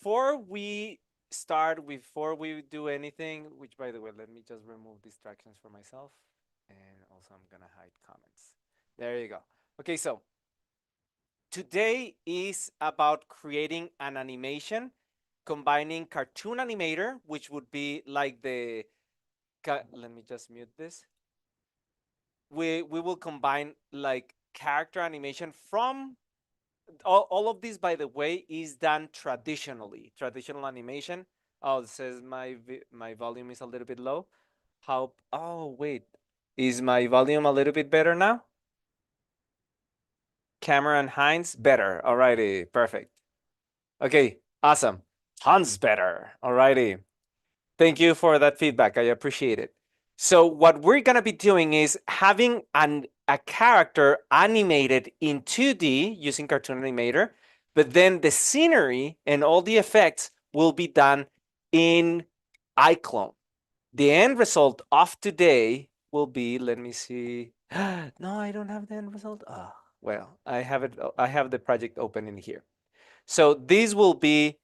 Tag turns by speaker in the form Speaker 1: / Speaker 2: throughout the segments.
Speaker 1: before we start, before we do anything, which by the way, let me just remove distractions for myself. And also I'm gonna hide comments. There you go. Okay, so today is about creating an animation, combining Cartoon Animator, which would be like let me just mute this. We will combine like character animation from all of this, by the way, is done traditionally. Traditional animation. Oh, it says my volume is a little bit low. How? Oh, wait. Is my volume a little bit better now? Cameron Hines, better. Alrighty, perfect. Okay, awesome. Tons better. Alrighty. Thank you for that feedback. I appreciate it. So what we're gonna be doing is having a character animated in 2D using Cartoon Animator, but then the scenery and all the effects will be done in iClone. The end result of today will be, let me see. No, I don't have the end result. Oh, well, I have it. I have the project open in here. So this will be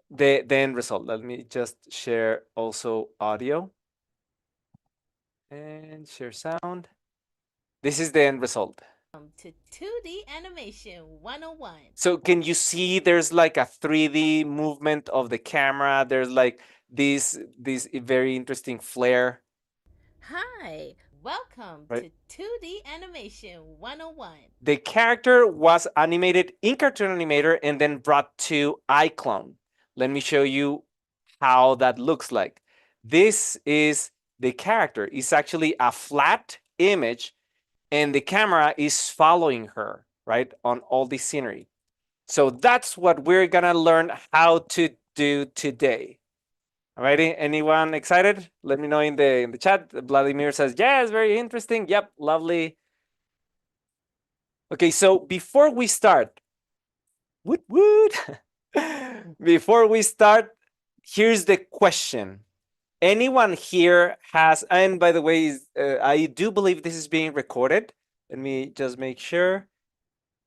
Speaker 1: the end result. Let me just share also audio and share sound. This is the end result.
Speaker 2: Welcome to 2D Animation 101.
Speaker 1: So can you see there's like a 3D movement of the camera? There's like this very interesting flare,
Speaker 2: Hi, welcome
Speaker 1: right?
Speaker 2: to 2D Animation 101.
Speaker 1: The character was animated in Cartoon Animator and then brought to iClone. Let me show you how that looks like. This is the character. It's actually a flat image and the camera is following her, right, on all the scenery. So that's what we're gonna learn how to do today. Alrighty, anyone excited? Let me know in the chat. Vladimir says, yes, very interesting. Yep, lovely. Okay, so before we start, woot woot. Before we start, here's the question. Anyone here has, and by the way, I do believe this is being recorded. Let me just make sure.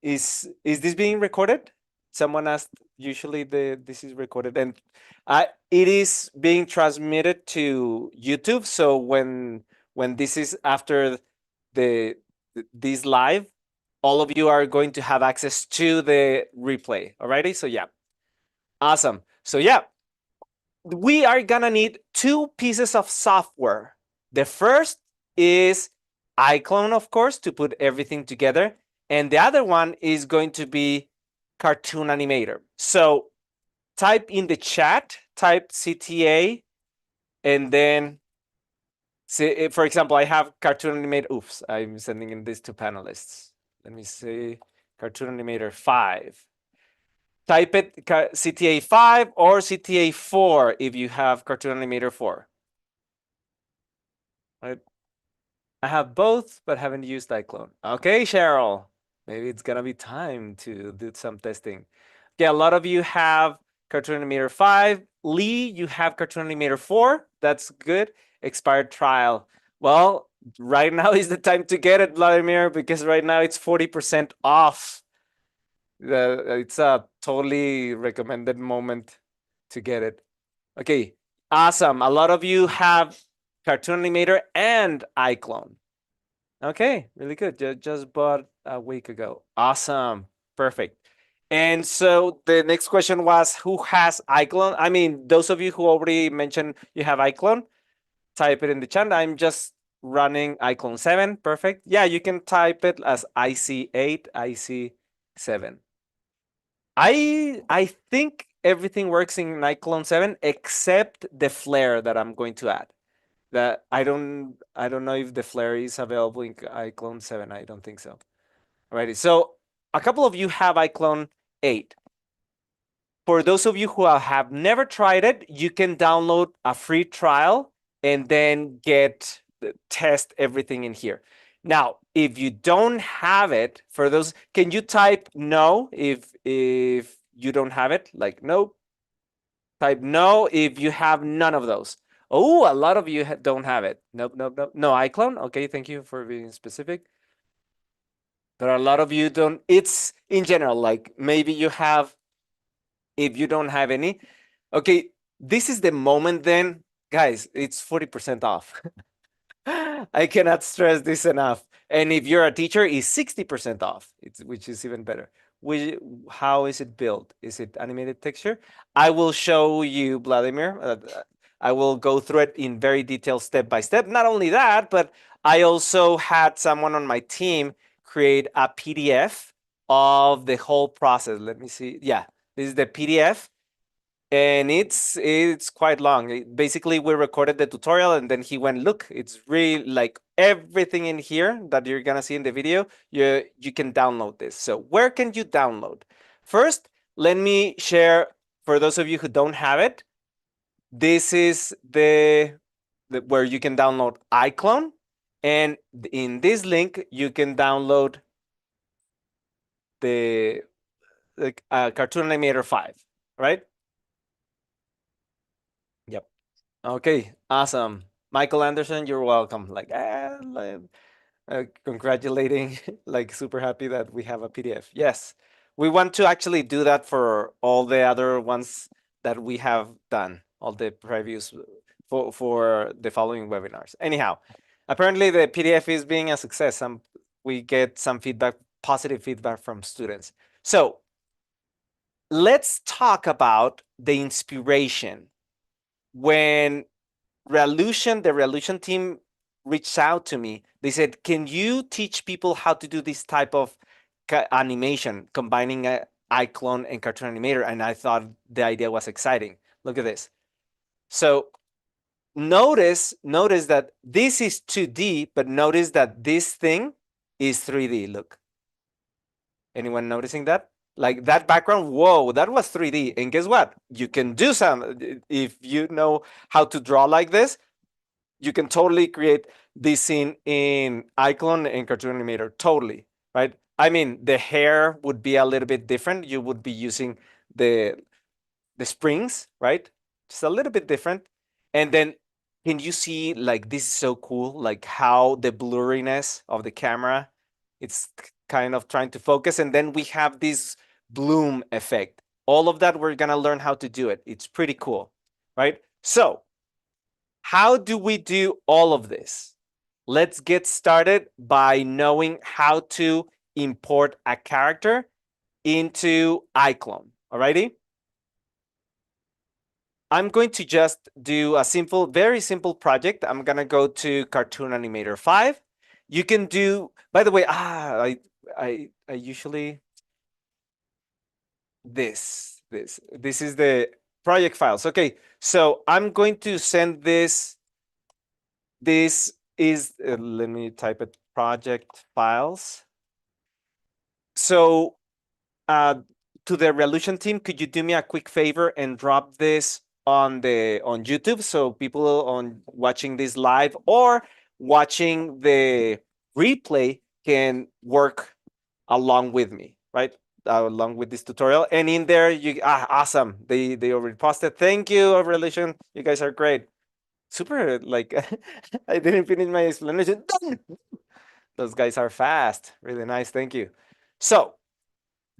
Speaker 1: Is this being recorded? Someone asked. Usually this is recorded, and it is being transmitted to YouTube. So when this is after the this live, all of you are going to have access to the replay. Alrighty. So yeah, awesome. So yeah, we are gonna need two pieces of software. The first is iClone, of course, to put everything together. And the other one is going to be Cartoon Animator. So type in the chat, type CTA, and then, see, for example, I have Cartoon Animator. Oops, I'm sending in this to panelists. Let me see, Cartoon Animator 5. Type it CTA 5 or CTA 4 if you have Cartoon Animator 4. Right? I have both, but haven't used iClone. Okay, Cheryl. Maybe it's gonna be time to do some testing. Yeah, a lot of you have Cartoon Animator 5. Lee, you have Cartoon Animator 4. That's good. Expired trial. Well, right now is the time to get it, Vladimir, because right now it's 40% off. It's a totally recommended moment to get it. Okay, awesome. A lot of you have Cartoon Animator and iClone. Okay, really good. Just bought a week ago. Awesome. Perfect. And so the next question was, who has iClone? I mean, those of you who already mentioned you have iClone, type it in the chat. I'm just running iClone 7. Perfect. Yeah, you can type it as IC8, IC7. I think everything works in iClone 7 except the flare that I'm going to add. That I don't know if the flare is available in iClone 7. I don't think so. Alrighty. So a couple of you have iClone 8. For those of you who have never tried it, you can download a free trial and then test everything in here. Now, if you don't have it, for those, can you type no if you don't have it? Like no. Type no if you have none of those. Oh, a lot of you don't have it. Nope, nope, nope. No iClone. Okay, thank you for being specific. There are a lot of you don't. It's in general, like maybe you have If you don't have any, okay, this is the moment then, guys, it's 40% off. I cannot stress this enough. And if you're a teacher, it's 60% off, which is even better. How is it built? Is it animated texture? I will show you, Vladimir. I will go through it in very detailed step by step. Not only that, but I also had someone on my team create a PDF of the whole process. Let me see. Yeah, this is the PDF, and it's quite long. Basically, we recorded the tutorial, and then he went, look, it's really like everything in here that you're gonna see in the video. You can download this. So where can you download? First, let me share, for those of you who don't have it, this is the where you can download iClone, and in this link you can download the Cartoon Animator 5, right? Yep. Okay, awesome. Michael Anderson, you're welcome. Congratulating, like super happy that we have a PDF. Yes, we want to actually do that for all the other ones that we have done, all the previews for the following webinars. Anyhow, apparently the PDF is being a success. We get some feedback, positive feedback from students. So let's talk about the inspiration. When the Revolution team reached out to me, they said, can you teach people how to do this type of animation, combining iClone and Cartoon Animator? And I thought the idea was exciting. Look at this. So notice that this is 2D, but notice that this thing is 3D. Look. Anyone noticing that? Like that background, whoa, that was 3D. And guess what? You can do some, if you know how to draw like this, you can totally create this scene in iClone and Cartoon Animator, totally, right? I mean, the hair would be a little bit different. You would be using the the springs, right? Just a little bit different. And then can you see, like, this is so cool, like how the blurriness of the camera, it's kind of trying to focus, and then we have this bloom effect. All of that, we're gonna learn how to do it. It's pretty cool, right? So how do we do all of this? Let's get started by knowing how to import a character into iClone. Alrighty? I'm going to just do a simple, very simple project. I'm gonna go to Cartoon Animator 5. You can do, by the way, I usually this is the project files. Okay, so I'm going to send this. This is let me type it, project files. So uh, to the Revolution team, could you do me a quick favor and drop this on YouTube, so people on watching this live or watching the replay can work along with me, right? Along with this tutorial. And in there, awesome. They already posted. Thank you, Revolution. You guys are great. Super, like, I didn't finish my explanation. Done. Those guys are fast. Really nice. Thank you. So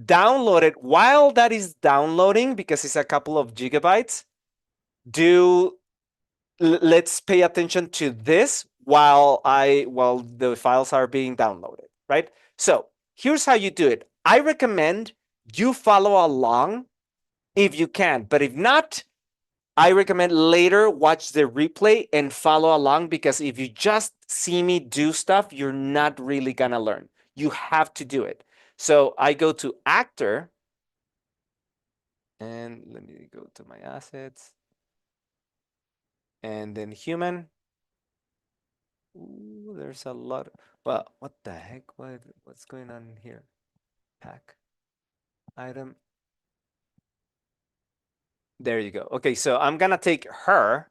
Speaker 1: download it. While that is downloading, because it's a couple of gigabytes, let's pay attention to this while the files are being downloaded, right? So here's how you do it. I recommend you follow along if you can, but if not, I recommend later watch the replay and follow along, because if you just see me do stuff, you're not really gonna learn. You have to do it. So I go to actor, and let me go to my assets, and then human. Ooh, there's a lot. Well, what the heck? What's going on here? Pack item. There you go. Okay, so I'm gonna take her,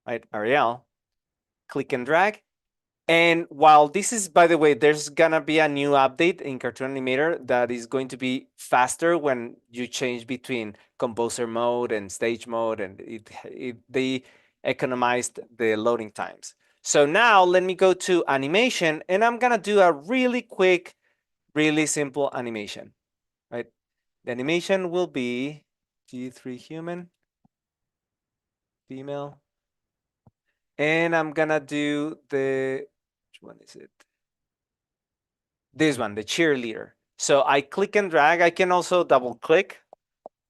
Speaker 1: right, Ariel, click and drag. And while this is, by the way, there's gonna be a new update in Cartoon Animator that is going to be faster when you change between composer mode and stage mode, and they economized the loading times. So now let me go to animation, and I'm gonna do a really quick, really simple animation, right? The animation will be G3 human, female. And I'm gonna do which one is it? This one, the cheerleader. So I click and drag. I can also double click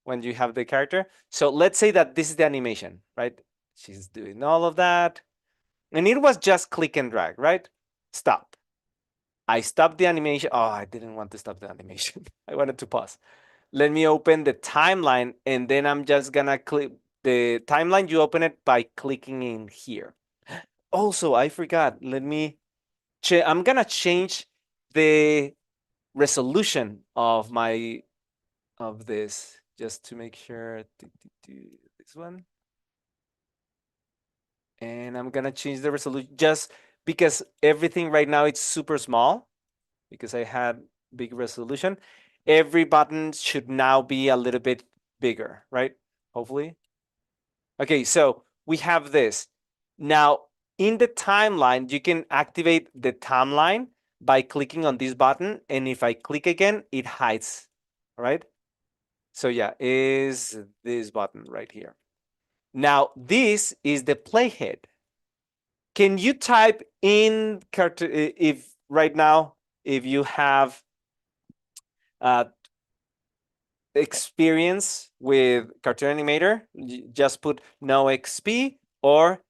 Speaker 1: when you have the character. So let's say that this is the animation, right? She's doing all of that. And it was just click and drag, right? Stop. I stopped the animation. Oh, I didn't want to stop the animation. I wanted to pause. Let me open the timeline, and then I'm just gonna click the timeline. You open it by clicking in here. Also, I forgot. I'm gonna change the resolution of this just to make sure. This one, and I'm gonna change the resolution just because everything right now it's super small because I had big resolution. Every button should now be a little bit bigger, right? Hopefully. Okay, so we have this. Now, in the timeline, you can activate the timeline by clicking on this button. And if I click again, it hides, all right? So yeah, is this button right here. Now, this is the playhead. Can you type in if right now, if you have uh, experience with Cartoon Animator, just put no XP or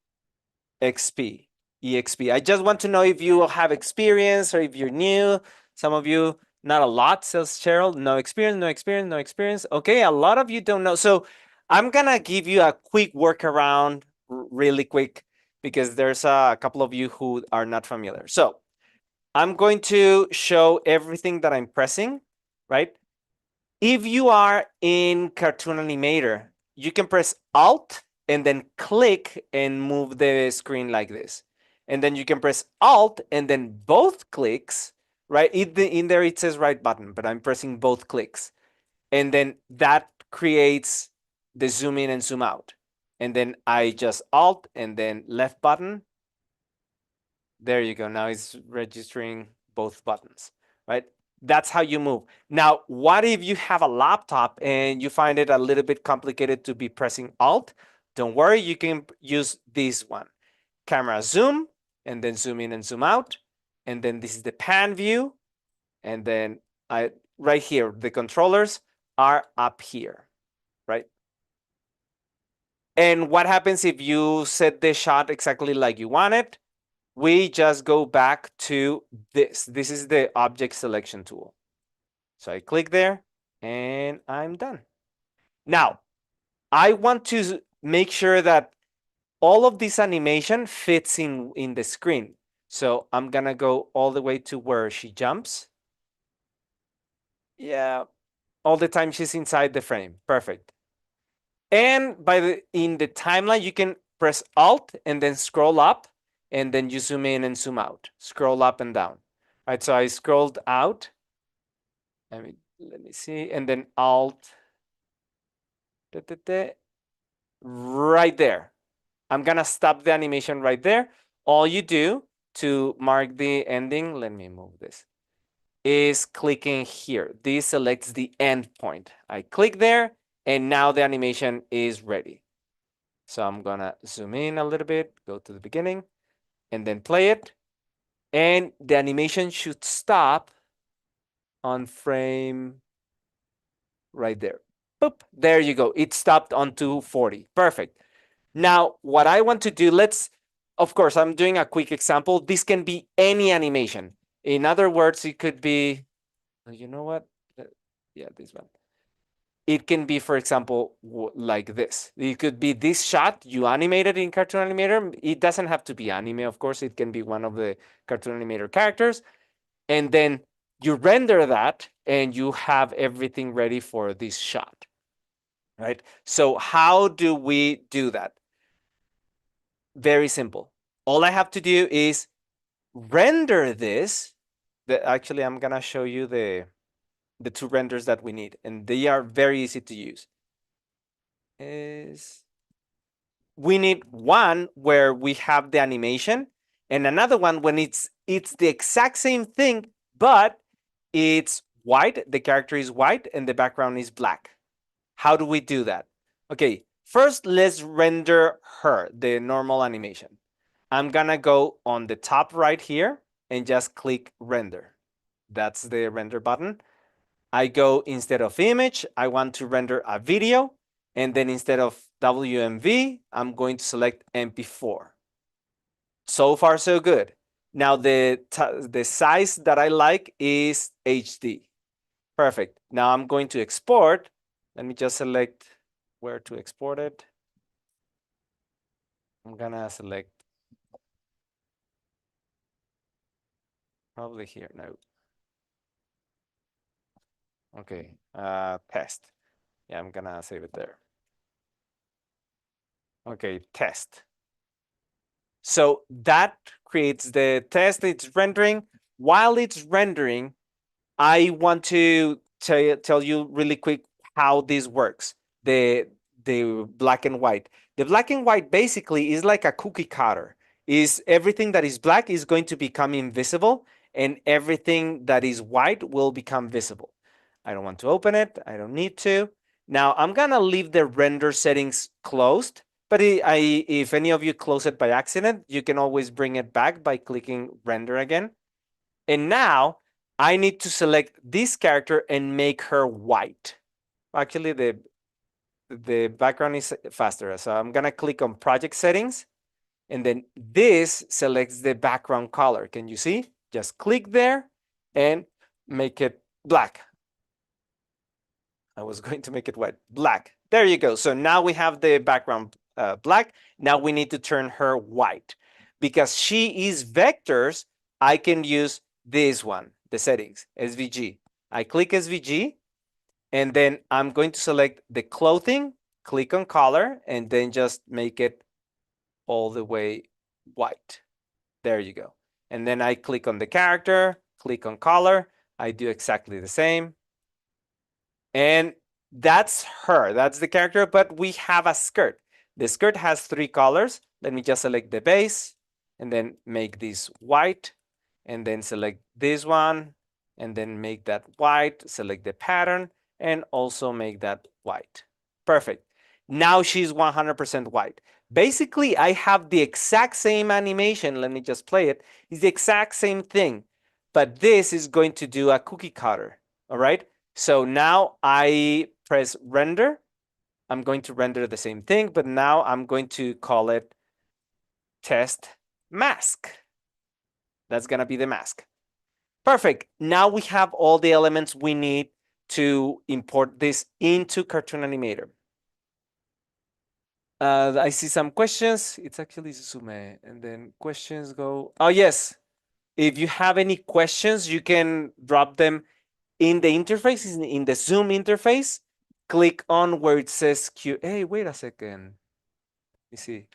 Speaker 1: XP, EXP. I just want to know if you have experience or if you're new. Some of you, not a lot, says Cheryl. No experience, no experience, no experience. Okay, a lot of you don't know. So I'm gonna give you a quick workaround, really quick, because there's a couple of you who are not familiar. So I'm going to show everything that I'm pressing, right? If you are in Cartoon Animator, you can press Alt and then click and move the screen like this. And then you can press Alt and then both clicks, right? In there it says right button, but I'm pressing both clicks. And then that creates the zoom in and zoom out. And then I just Alt and then left button. There you go. Now it's registering both buttons, right? That's how you move. Now, what if you have a laptop and you find it a little bit complicated to be pressing Alt? Don't worry, you can use this one. Camera zoom, and then zoom in and zoom out. And then this is the pan view. And then right here, the controllers are up here, right? And what happens if you set the shot exactly like you want it? We just go back to this. This is the object selection tool. So I click there and I'm done. Now, I want to make sure that all of this animation fits in the screen. So I'm gonna go all the way to where she jumps. Yeah, all the time she's inside the frame. Perfect. And in the timeline, you can press Alt and then scroll up, and then you zoom in and zoom out. Scroll up and down. All right, so I scrolled out. Let me see, and then Alt. Right there. I'm gonna stop the animation right there. All you do to mark the ending, let me move this, is clicking here. This selects the end point. I click there, and now the animation is ready. So I'm gonna zoom in a little bit, go to the beginning, and then play it. And the animation should stop on frame right there. Boop, there you go. It stopped on 240. Perfect. Now, what I want to do, of course, I'm doing a quick example. This can be any animation. In other words, it could be, you know what? Yeah, this one. It can be, for example, like this. It could be this shot you animated in Cartoon Animator. It doesn't have to be anime, of course. It can be one of the Cartoon Animator characters. And then you render that and you have everything ready for this shot, right? So how do we do that? Very simple. All I have to do is render this. Actually, I'm gonna show you the two renders that we need, and they are very easy to use. Is we need one where we have the animation, and another one when it's the exact same thing, but it's white. The character is white, and the background is black. How do we do that? Okay, first let's render her, the normal animation. I'm gonna go on the top right here and just click render. That's the render button. I go instead of image, I want to render a video. And then instead of WMV, I'm going to select MP4. So far, so good. Now the size that I like is HD. Perfect. Now I'm going to export. Let me just select where to export it. I'm gonna select probably here. No. Okay. Test. Yeah, I'm gonna save it there. Okay, test. So that creates the test. It's rendering. While it's rendering, I want to tell you really quick how this works. The the black and white. The black and white basically is like a cookie cutter. Is everything that is black is going to become invisible, and everything that is white will become visible. I don't want to open it. I don't need to. Now I'm gonna leave the render settings closed. But if any of you close it by accident, you can always bring it back by clicking render again. And now I need to select this character and make her white. Actually, the background is faster. So I'm gonna click on project settings, and then this selects the background color. Can you see? Just click there and make it black. I was going to make it white. Black. There you go. So now we have the background black. Now we need to turn her white. Because she is vectors, I can use this one, the settings, SVG. I click SVG, and then I'm going to select the clothing, click on color, and then just make it all the way white. There you go. And then I click on the character, click on color. I do exactly the same. And that's her. That's the character, but we have a skirt. The skirt has 3 colors. Let me just select the base and then make this white, and then select this one and then make that white, select the pattern and also make that white. Perfect. Now she's 100% white. Basically, I have the exact same animation. Let me just play it. It's the exact same thing, but this is going to do a cookie cutter. All right. So now I press render. I'm going to render the same thing, but now I'm going to call it test mask. That's going to be the mask. Perfect. Now we have all the elements we need to import this into Cartoon Animator. I see some questions. It's actually Susume. And then questions go. Oh, yes. If you have any questions, you can drop them in the interface, in the Zoom interface. Click on where it says Q. Hey, wait a second. Let me see.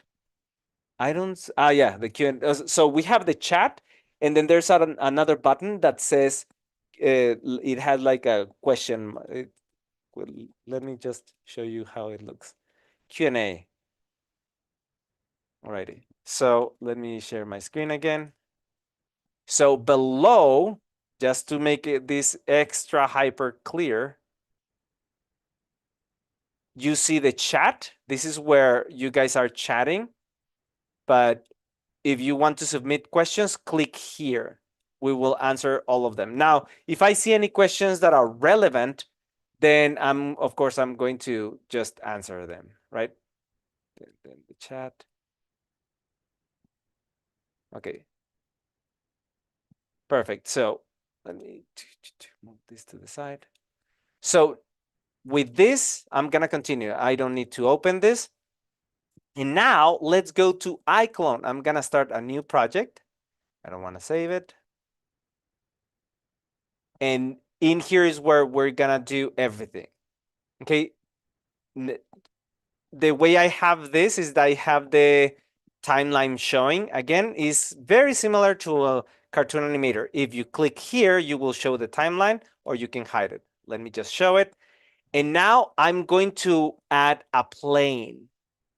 Speaker 1: I don't. Yeah, the Q. So we have the chat, and then there's another button that says it has like a question. Well, let me just show you how it looks. Q&A. Alrighty. So let me share my screen again. So below, just to make this extra hyper clear, you see the chat. This is where you guys are chatting. But if you want to submit questions, click here. We will answer all of them. Now, if I see any questions that are relevant, then of course, I'm going to just answer them, right? Then the chat. Okay. Perfect. So let me move this to the side. So with this, I'm going to continue. I don't need to open this. And now let's go to iClone. I'm going to start a new project. I don't want to save it. And in here is where we're going to do everything. Okay. The way I have this is that I have the timeline showing. Again, is very similar to a cartoon animator. If you click here, you will show the timeline, or you can hide it. Let me just show it. And now I'm going to add a plane.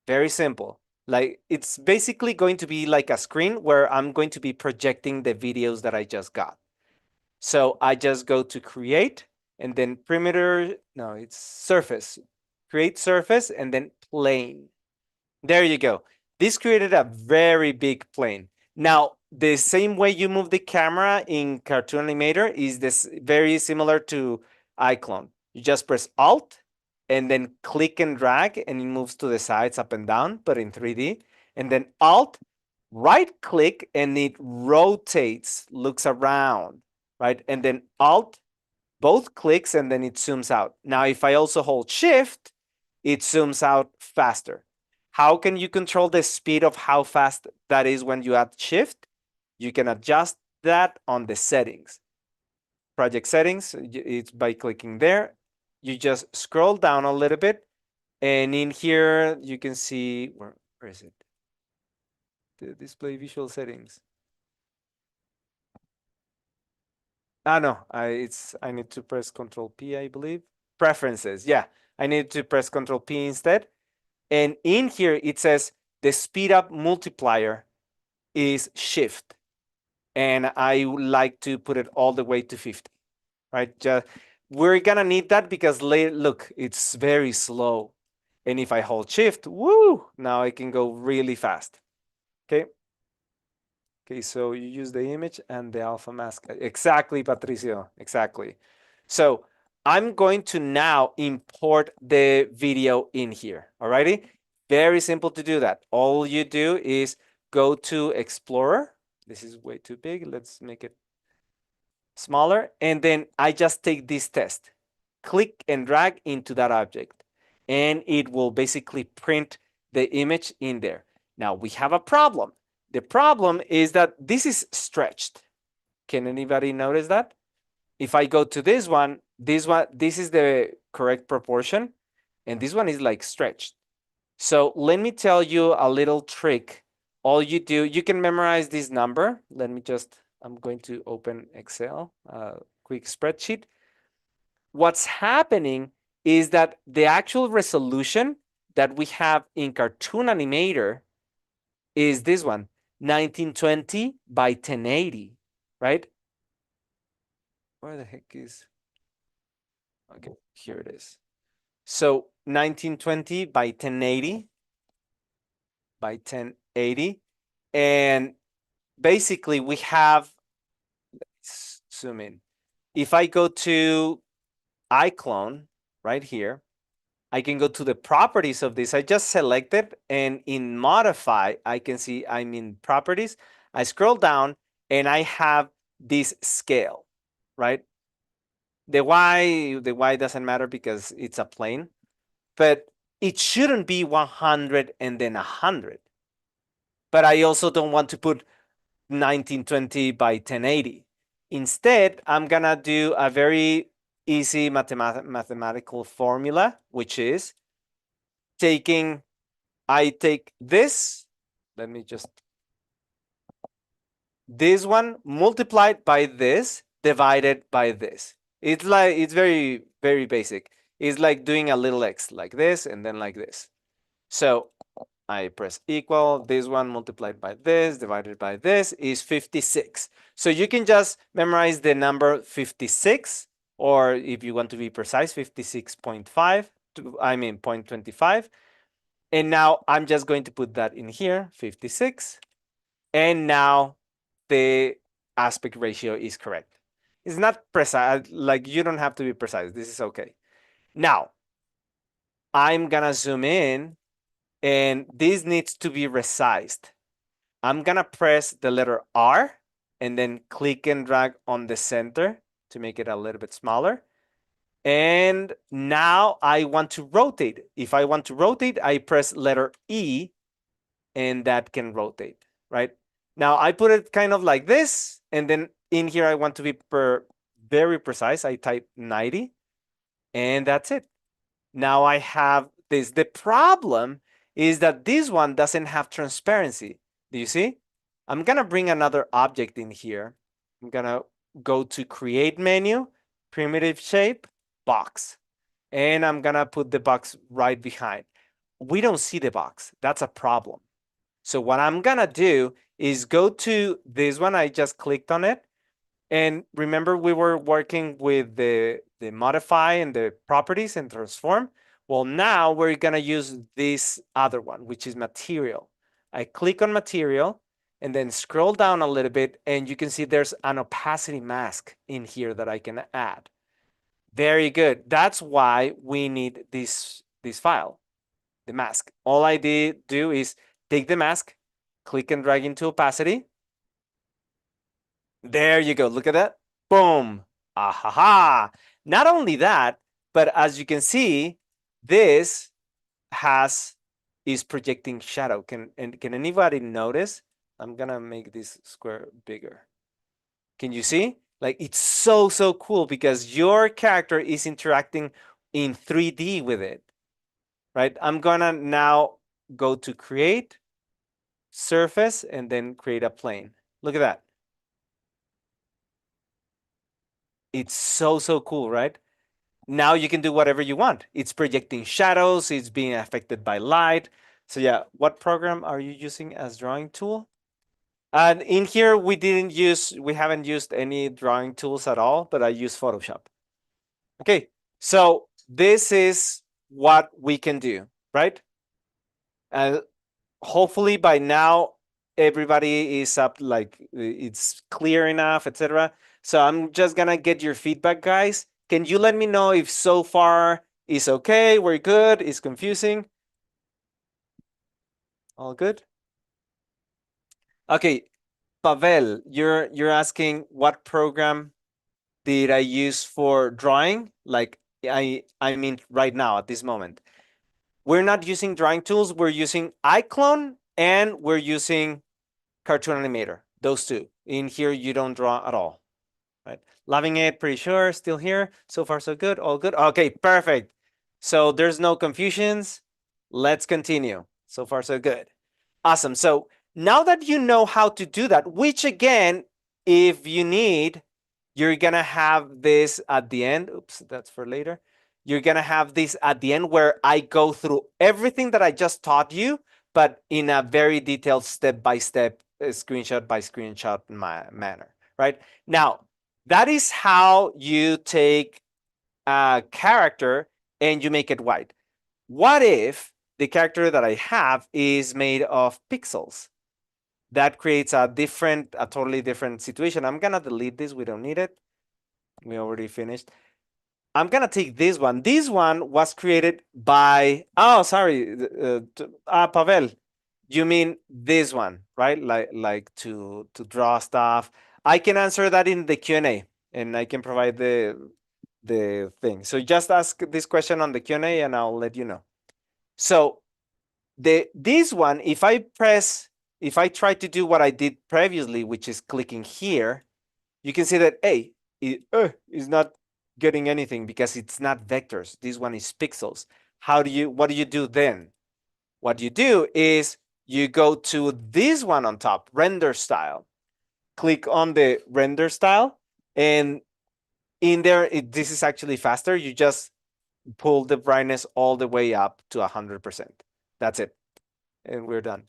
Speaker 1: Very simple. Like it's basically going to be like a screen where I'm going to be projecting the videos that I just got. So I just go to create and then perimeter. No, it's surface. create surface, and then plane. There you go. This created a very big plane. Now, the same way you move the camera in Cartoon Animator is this very similar to iClone. You just press Alt and then click and drag, and it moves to the sides up and down, but in 3D. And then Alt, right click, and it rotates, looks around, right? And then Alt, both clicks, and then it zooms out. Now, if I also hold Shift, it zooms out faster. How can you control the speed of how fast that is when you add Shift? You can adjust that on the settings. Project settings, it's by clicking there. You just scroll down a little bit, and in here you can see, where is it? The display visual settings. No, I need to press Control P, I believe. Preferences, yeah. I need to press Control P instead. And in here it says the speed up multiplier is Shift. And I would like to put it all the way to 50, right? We're gonna need that because look, it's very slow. And if I hold Shift, woo, now I can go really fast. Okay. Okay, so you use the image and the alpha mask. Exactly, Patricio, exactly. So I'm going to now import the video in here, alrighty? Very simple to do that. All you do is go to Explorer. This is way too big. Let's make it smaller. And then I just take this test, click and drag into that object, and it will basically print the image in there. Now we have a problem. The problem is that this is stretched. Can anybody notice that? If I go to this one, this is the correct proportion, and this one is like stretched. So let me tell you a little trick. All you do, you can memorize this number. I'm going to open Excel, quick spreadsheet. What's happening is that the actual resolution that we have in Cartoon Animator is this one, 1920 by 1080, right? Where the heck is, okay, here it is. So 1920 by 1080 by 1080. And basically we have, let's zoom in. If I go to iClone right here, I can go to the properties of this. I just select it, and in modify, I can see I'm in properties. I scroll down and I have this scale, right? The Y doesn't matter because it's a plane, but it shouldn't be 100 and then 100. But I also don't want to put 1920 by 1080. Instead, I'm gonna do a very easy mathematical formula, which is I take this, let me just, this one multiplied by this divided by this. It's very, very basic. It's like doing a little x like this and then like this. So I press equal, this one multiplied by this divided by this is 56. So you can just memorize the number 56, or if you want to be precise, 56.5, I mean 0.25. And now I'm just going to put that in here, 56. And now the aspect ratio is correct. It's not precise, like you don't have to be precise. This is okay. Now, I'm gonna zoom in, and this needs to be resized. I'm gonna press the letter R and then click and drag on the center to make it a little bit smaller. And now I want to rotate. If I want to rotate, I press letter E, and that can rotate, right? Now I put it kind of like this, and then in here I want to be very precise. I type 90, and that's it. Now I have this. The problem is that this one doesn't have transparency. Do you see? I'm gonna bring another object in here. I'm gonna go to create menu, primitive shape, box. And I'm gonna put the box right behind. We don't see the box. That's a problem. So what I'm gonna do is go to this one. I just clicked on it. And remember, we were working with the modify and the properties and transform. Well, now we're gonna use this other one, which is material. I click on material and then scroll down a little bit, and you can see there's an opacity mask in here that I can add. Very good. That's why we need this file, the mask. All I did do is take the mask, click and drag into opacity. There you go. Look at that. Boom. Ahaha. Not only that, but as you can see, this has is projecting shadow. Can anybody notice? I'm gonna make this square bigger. Can you see? Like it's so cool because your character is interacting in 3D with it, right? I'm gonna now go to create surface and then create a plane. Look at that. It's so cool, right? Now you can do whatever you want. It's projecting shadows, it's being affected by light. So yeah, what program are you using as drawing tool? And in here we haven't used any drawing tools at all, but I use Photoshop. Okay, so this is what we can do, right? And hopefully by now everybody is up, like it's clear enough, etc. So I'm just gonna get your feedback, guys. Can you let me know if so far is okay, we're good, is confusing? All good? Okay, Pavel, you're asking what program did I use for drawing? Like I mean right now at this moment. We're not using drawing tools, we're using iClone and we're using Cartoon Animator. Those two. In here you don't draw at all. Right? Loving it, pretty sure, still here. So far so good, all good. Okay, perfect. So there's no confusions. Let's continue. So far so good. Awesome. So now that you know how to do that, which again, if you need, you're gonna have this at the end. Oops, that's for later. You're gonna have this at the end where I go through everything that I just taught you, but in a very detailed step by step, screenshot by screenshot manner. Right now, that is how you take a character and you make it white. What if the character that I have is made of pixels? That creates a totally different situation. I'm gonna delete this. We don't need it. We already finished. I'm gonna take this one. This one was created by. Oh, sorry, Pavel. You mean this one, right? Like to draw stuff. I can answer that in the Q&A, and I can provide the thing. So just ask this question on the Q&A, and I'll let you know. So this one, if I try to do what I did previously, which is clicking here, you can see that it is not getting anything because it's not vectors. This one is pixels. What do you do then? What you do is you go to this one on top, render style. Click on the render style, and in there, this is actually faster. You just pull the brightness all the way up to 100%. That's it, and we're done.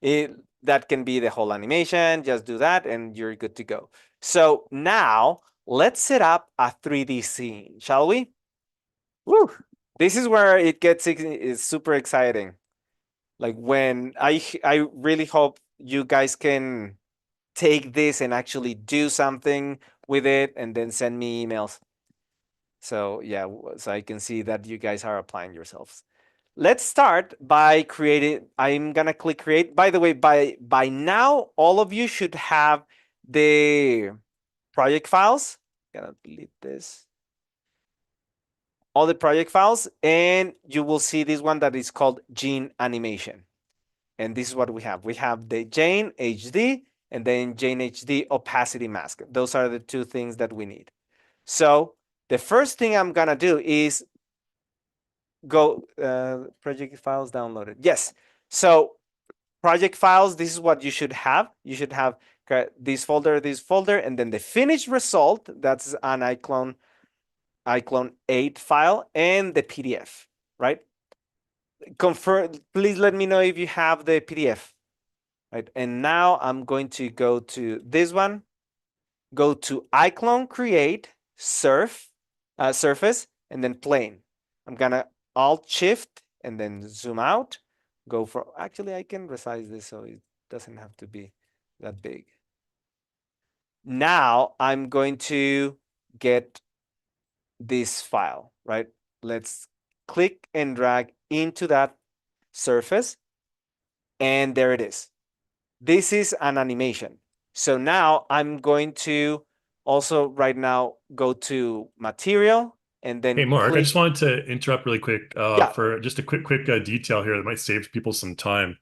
Speaker 1: That can be the whole animation. Just do that, and you're good to go. So now let's set up a 3D scene, shall we? Woo! This is where it gets is super exciting. Like when I really hope you guys can take this and actually do something with it, and then send me emails. So yeah, so I can see that you guys are applying yourselves. Let's start by creating. I'm gonna click create. By the way, by now, all of you should have the project files. Gonna delete this. All the project files, and you will see this one that is called Gene Animation. And this is what we have. We have the Jane HD and then Jane HD opacity mask. Those are the two things that we need. So the first thing I'm gonna do is go project files downloaded. Yes. So project files, this is what you should have. You should have this folder, and then the finished result, that's an iClone 8 file, and the PDF, right? Confirm, please let me know if you have the PDF, right? And now I'm going to go to this one, go to iClone create, surface, and then plane. I'm gonna Alt Shift and then zoom out. Go for, actually, I can resize this so it doesn't have to be that big. Now I'm going to get this file, right? Let's click and drag into that surface. And there it is. This is an animation. So now I'm going to also right now go to material and
Speaker 3: Hey,
Speaker 1: then
Speaker 3: Mark, I
Speaker 1: click.
Speaker 3: just wanted to interrupt really quick
Speaker 1: Yeah.
Speaker 3: for just a quick detail here that might save people some time.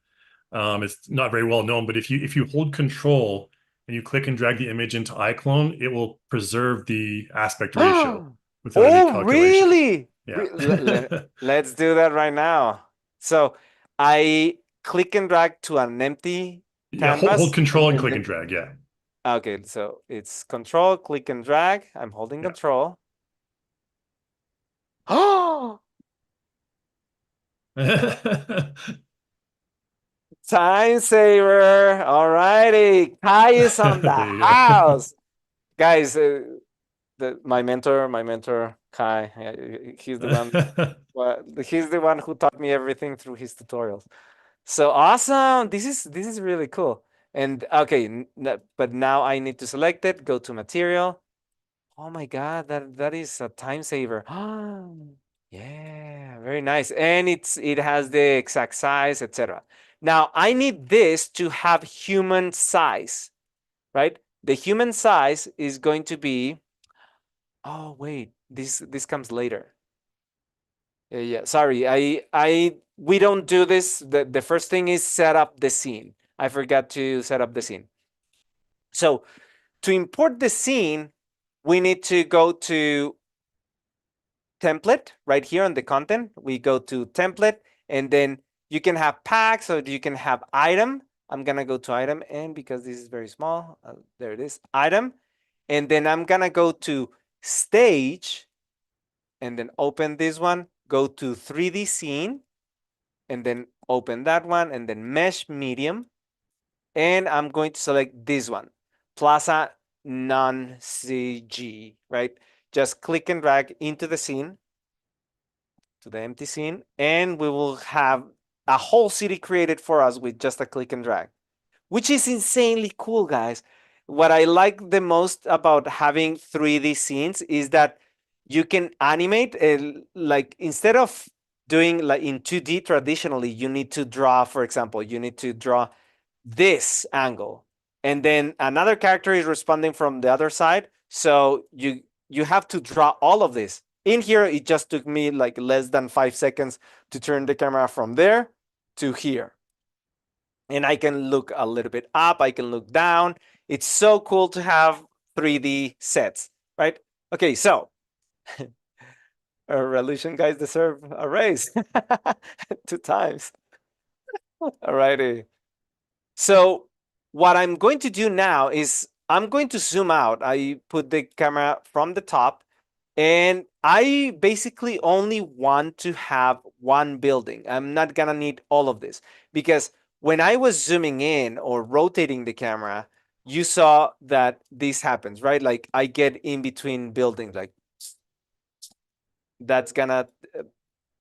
Speaker 3: It's not very well known, but if you hold Control and you click and drag the image into iClone, it will preserve the aspect ratio without any
Speaker 1: Oh,
Speaker 3: calculation.
Speaker 1: really?
Speaker 3: Yeah.
Speaker 1: Let's do that right now. So I click and drag to an empty
Speaker 3: Yeah, hold
Speaker 1: canvas
Speaker 3: Control and
Speaker 1: and
Speaker 3: click
Speaker 1: then,
Speaker 3: and drag. Yeah.
Speaker 1: okay, so it's control, click and drag. I'm holding
Speaker 3: Yeah.
Speaker 1: control. Oh, time saver. All righty. Kai is on the
Speaker 3: There you go.
Speaker 1: house. Guys, my mentor, Kai, he's the one. Well, he's the one who taught me everything through his tutorials. So awesome! This is really cool. And okay, but now I need to select it. Go to material. Oh my god, that is a time saver. Yeah, very nice. And it has the exact size, etc. Now I need this to have human size, right? The human size is going to be. Oh wait, this comes later. Yeah, sorry. We don't do this. The first thing is set up the scene. I forgot to set up the scene. So to import the scene, we need to go to template right here on the content. We go to template and then you can have packs or you can have item. I'm gonna go to item, and because this is very small, there it is, item. And then I'm gonna go to stage and then open this one, go to 3D scene and then open that one and then mesh medium. And I'm going to select this one, Plaza non CG, right? Just click and drag into the scene, to the empty scene, and we will have a whole city created for us with just a click and drag, which is insanely cool, guys. What I like the most about having 3D scenes is that you can animate, like instead of doing like in 2D traditionally, you need to draw, for example, you need to draw this angle and then another character is responding from the other side, so you have to draw all of this. In here it just took me like less than 5 seconds to turn the camera from there to here, and I can look a little bit up, I can look down. It's so cool to have 3D sets, right? Okay, so Revolution guys deserve a raise 2 times. Alrighty. So what I'm going to do now is I'm going to zoom out. I put the camera from the top and I basically only want to have one building. I'm not gonna need all of this because when I was zooming in or rotating the camera, you saw that this happens, right? Like I get in between buildings, like that's gonna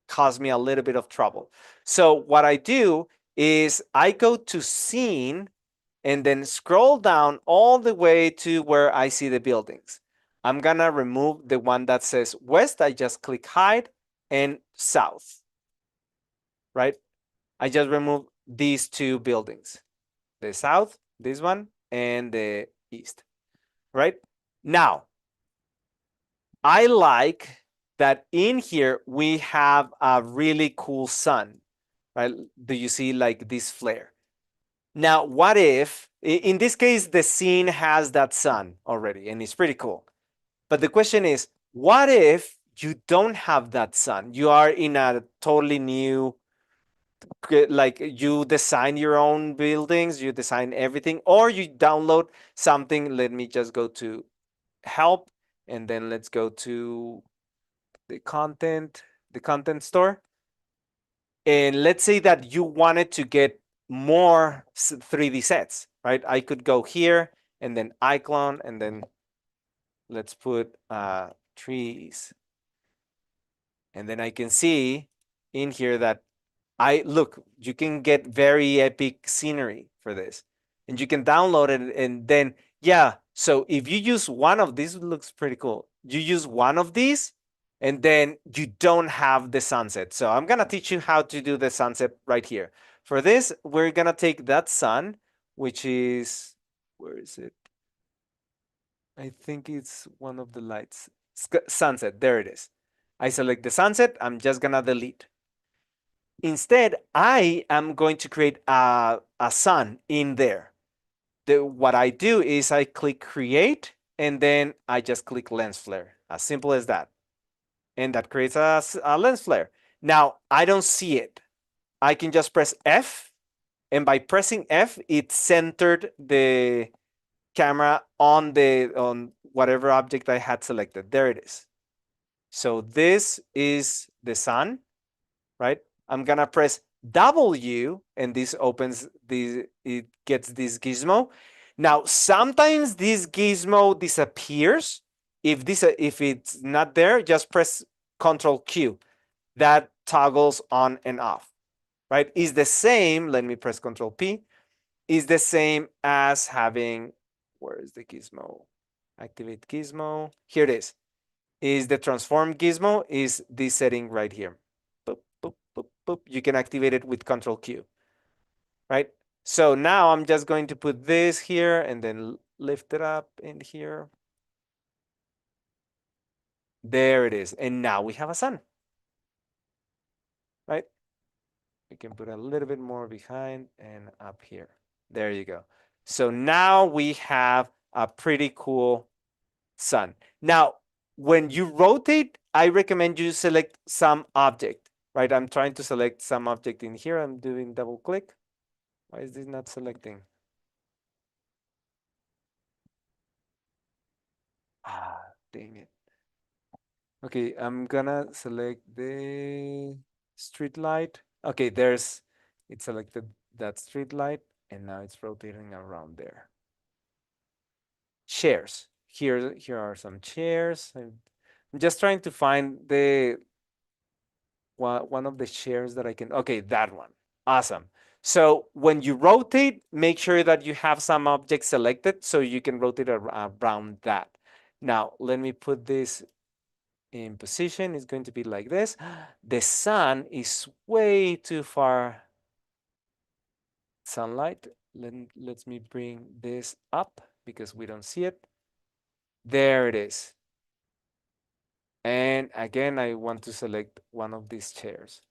Speaker 1: cause me a little bit of trouble. So what I do is I go to scene and then scroll down all the way to where I see the buildings. I'm gonna remove the one that says west. I just click hide, and south, right? I just remove these two buildings, the south, this one, and the east, right? Now, I like that in here we have a really cool sun, right? Do you see like this flare? Now, what if, in this case, the scene has that sun already and it's pretty cool. But the question is, what if you don't have that sun? You are in a totally new, like you design your own buildings, you design everything, or you download something. Let me just go to help and then let's go to the content store. And let's say that you wanted to get more 3D sets, right? I could go here and then iClone and then let's put trees. And then I can see in here that you can get very epic scenery for this. And you can download it and then, yeah. So if you use one of these, it looks pretty cool. You use one of these and then you don't have the sunset. So I'm going to teach you how to do the sunset right here. For this, we're going to take that sun, which is, where is it? I think it's one of the lights. Sunset, there it is. I select the sunset. I'm just going to delete. Instead, I am going to create a sun in there. What I do is I click create and then I just click lens flare. As simple as that. And that creates a lens flare. Now, I don't see it. I can just press F, and by pressing F, it centered the camera on whatever object I had selected. There it is. So this is the sun, right? I'm gonna press W and this opens it gets this gizmo. Now, sometimes this gizmo disappears. If it's not there, just press Control Q. That toggles on and off, right? Is the same, let me press Control P, is the same as having, where is the gizmo? Activate gizmo. Here it is the transform gizmo, is this setting right here. Boop, boop, boop, boop. You can activate it with Control Q, right? So now I'm just going to put this here and then lift it up in here. There it is. And now we have a sun, right? We can put a little bit more behind and up here. There you go. So now we have a pretty cool sun. Now, when you rotate, I recommend you select some object, right? I'm trying to select some object in here. I'm doing double click. Why is this not selecting? Ah, dang it. Okay, I'm gonna select the street light. Okay, it selected that street light and now it's rotating around there. Chairs. Here are some chairs. I'm just trying to find the one of the chairs that I can. Okay, that one. Awesome. So when you rotate, make sure that you have some object selected so you can rotate around that. Now, let me put this in position. It's going to be like this. The sun is way too far. Sunlight. Let me bring this up because we don't see it. There it is. And again, I want to select one of these chairs.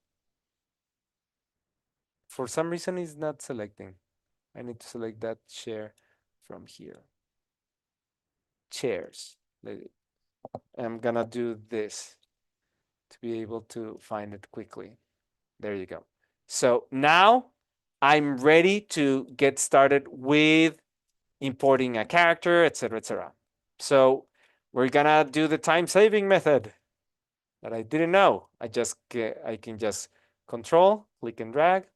Speaker 1: For some reason, it's not selecting. I need to select that chair from here. Chairs. I'm gonna do this to be able to find it quickly. There you go. So now I'm ready to get started with importing a character, etc., etc. So we're gonna do the time-saving method that I didn't know. I can just control, click and drag,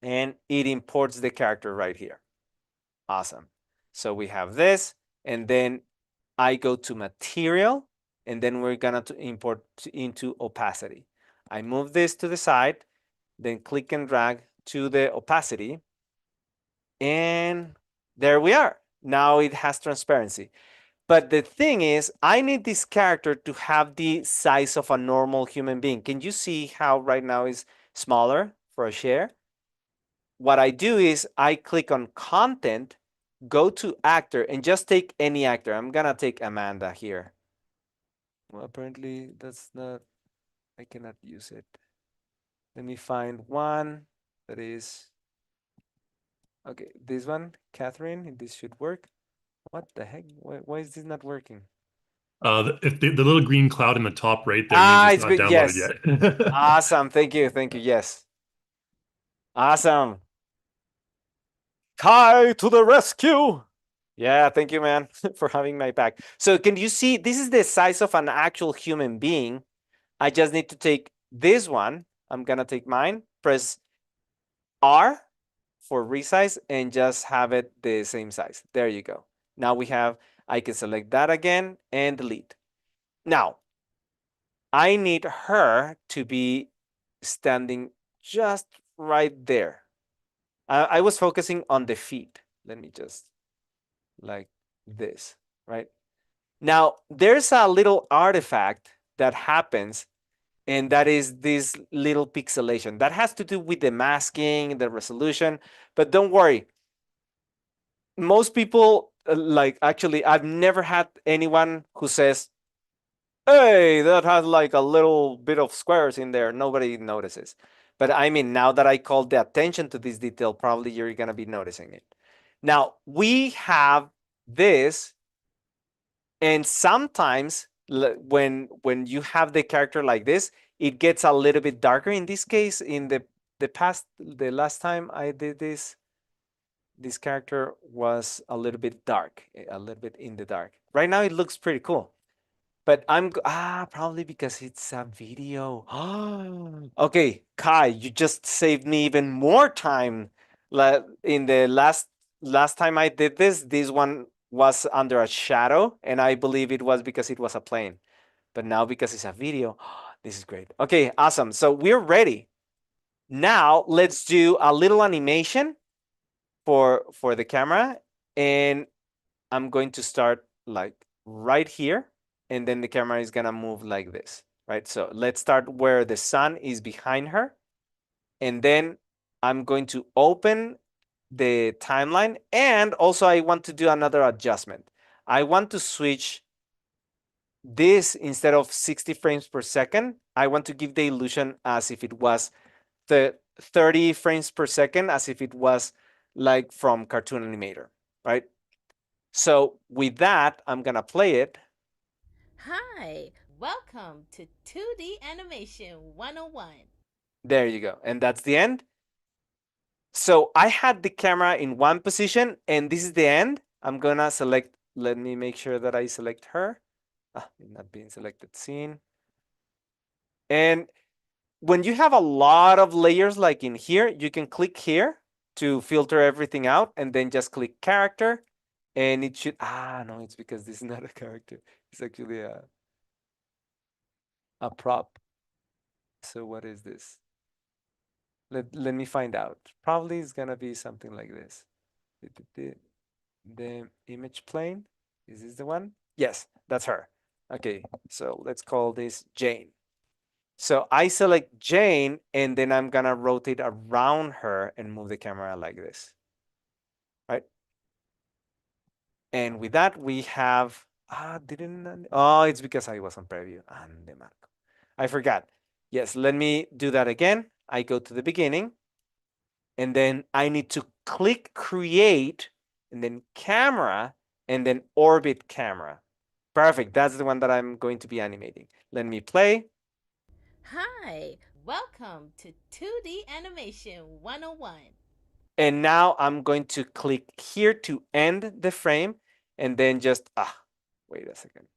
Speaker 1: and it imports the character right here. Awesome. So we have this, and then I go to material, and then we're gonna import into opacity. I move this to the side, then click and drag to the opacity, and there we are. Now it has transparency. But the thing is, I need this character to have the size of a normal human being. Can you see how right now is smaller for a share? What I do is I click on content, go to actor, and just take any actor. I'm gonna take Amanda here. Well, apparently that's not, I cannot use it. Let me find one that is, okay, this one, Catherine, this should work. What the heck? Why is this not working?
Speaker 3: If the little green cloud in the top right there means
Speaker 1: Ah,
Speaker 3: it's
Speaker 1: it's
Speaker 3: not
Speaker 1: good.
Speaker 3: downloaded
Speaker 1: Yes.
Speaker 3: yet.
Speaker 1: Awesome. Thank you. Thank you. Yes. Awesome. Kai to the rescue. Yeah, thank you, man, for having my back. So can you see, this is the size of an actual human being. I just need to take this one. I'm gonna take mine, press R for resize, and just have it the same size. There you go. Now I can select that again and delete. Now, I need her to be standing just right there. I was focusing on the feet. Let me just like this, right? Now, there's a little artifact that happens, and that is this little pixelation. That has to do with the masking, the resolution, but don't worry. Most people, like, actually, I've never had anyone who says, hey, that has like a little bit of squares in there. Nobody notices. But I mean, now that I called the attention to this detail, probably you're going to be noticing it. Now, we have this, and sometimes when you have the character like this, it gets a little bit darker. In this case, in the last time I did this character was a little bit dark, a little bit in the dark. Right now, it looks pretty cool. But probably because it's a video. Okay, Kai, you just saved me even more time. In the last time I did this one was under a shadow, and I believe it was because it was a plane. But now because it's a video, this is great. Okay, awesome. So we're ready. Now let's do a little animation for the camera, and I'm going to start like right here, and then the camera is gonna move like this, right? So let's start where the sun is behind her, and then I'm going to open the timeline, and also I want to do another adjustment. I want to switch this instead of 60 frames per second. I want to give the illusion as if it was the 30 frames per second, as if it was like from Cartoon Animator, right? So with that, I'm gonna play it.
Speaker 2: Hi, welcome to 2D Animation 101.
Speaker 1: There you go. And that's the end. So I had the camera in one position, and this is the end. I'm gonna select, let me make sure that I select her. Not being selected scene. And when you have a lot of layers like in here, you can click here to filter everything out, and then just click character, and it should, no, it's because this is not a character. It's actually a prop. So what is this? Let me find out. Probably it's gonna be something like this. The image plane. Is this the one? Yes, that's her. Okay, so let's call this Jane. So I select Jane, and then I'm gonna rotate around her and move the camera like this, right? And with that, we have, didn't, oh, it's because I was on preview. Ande Marco. I forgot. Yes, let me do that again. I go to the beginning, and then I need to click create, and then camera, and then orbit camera. Perfect. That's the one that I'm going to be animating. Let me play.
Speaker 2: Hi, welcome to 2D Animation 101.
Speaker 1: And now I'm going to click here to end the frame, and then just, wait a second.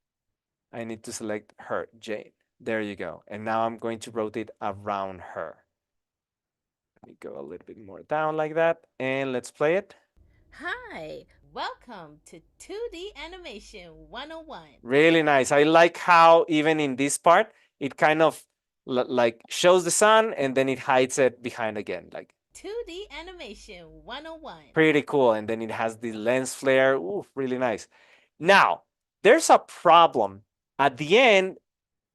Speaker 1: I need to select her, Jane. There you go. And now I'm going to rotate around her. Let me go a little bit more down like that, and let's play it.
Speaker 2: Hi, welcome to 2D Animation 101.
Speaker 1: Really nice. I like how even in this part, it kind of like shows the sun, and then it hides it behind again. Like
Speaker 2: 2D Animation 101.
Speaker 1: pretty cool. And then it has the lens flare. Ooh, really nice. Now, there's a problem. At the end,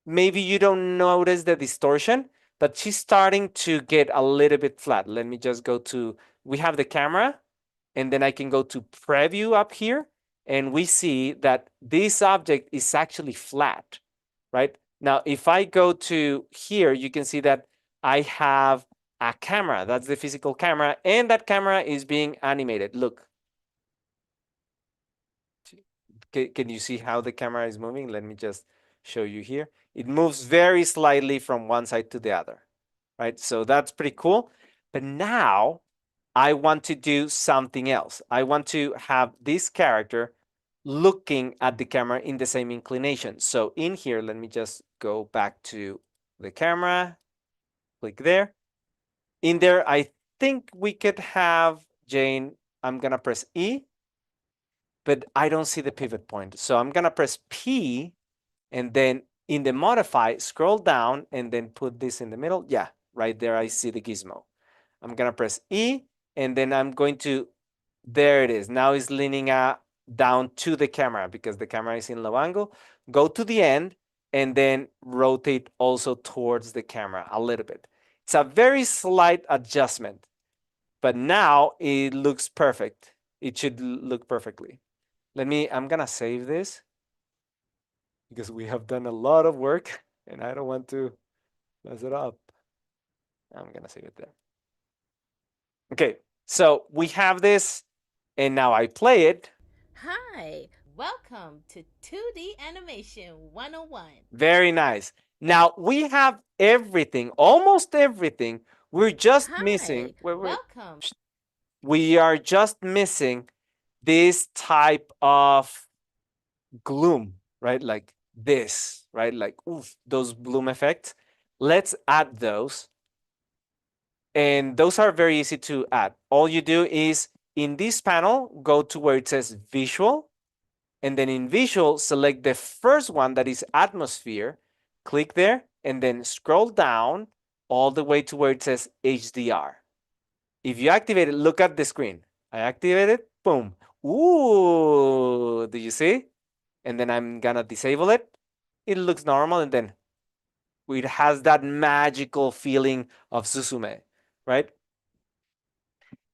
Speaker 1: maybe you don't notice the distortion, but she's starting to get a little bit flat. Let me just go to, we have the camera, and then I can go to preview up here, and we see that this object is actually flat, right? Now, if I go to here, you can see that I have a camera. That's the physical camera, and that camera is being animated. Look. Can you see how the camera is moving? Let me just show you here. It moves very slightly from one side to the other, right? So that's pretty cool. But now I want to do something else. I want to have this character looking at the camera in the same inclination. So in here, let me just go back to the camera, click there. In there, I think we could have Jane. I'm gonna press E, but I don't see the pivot point. So I'm gonna press P, and then in the modify, scroll down and then put this in the middle. Yeah, right there I see the gizmo. I'm gonna press E, and then I'm going to, there it is. Now it's leaning down to the camera because the camera is in low angle. Go to the end and then rotate also towards the camera a little bit. It's a very slight adjustment, but now it looks perfect. It should look perfectly. I'm gonna save this because we have done a lot of work and I don't want to mess it up. I'm gonna save it there. Okay, so we have this and now I play it.
Speaker 2: Hi, welcome to 2D Animation 101.
Speaker 1: Very nice. Now we have everything, almost everything. We're just missing,
Speaker 2: Hi, welcome.
Speaker 1: we are just missing this type of gloom, right? Like this, right? Like, oof, those bloom effects. Let's add those. And those are very easy to add. All you do is in this panel, go to where it says visual. And then in visual, select the first one that is atmosphere. Click there and then scroll down all the way to where it says HDR. If you activate it, look at the screen. I activate it, boom. Ooh, do you see? And then I'm gonna disable it. It looks normal, and then it has that magical feeling of Suzume, right?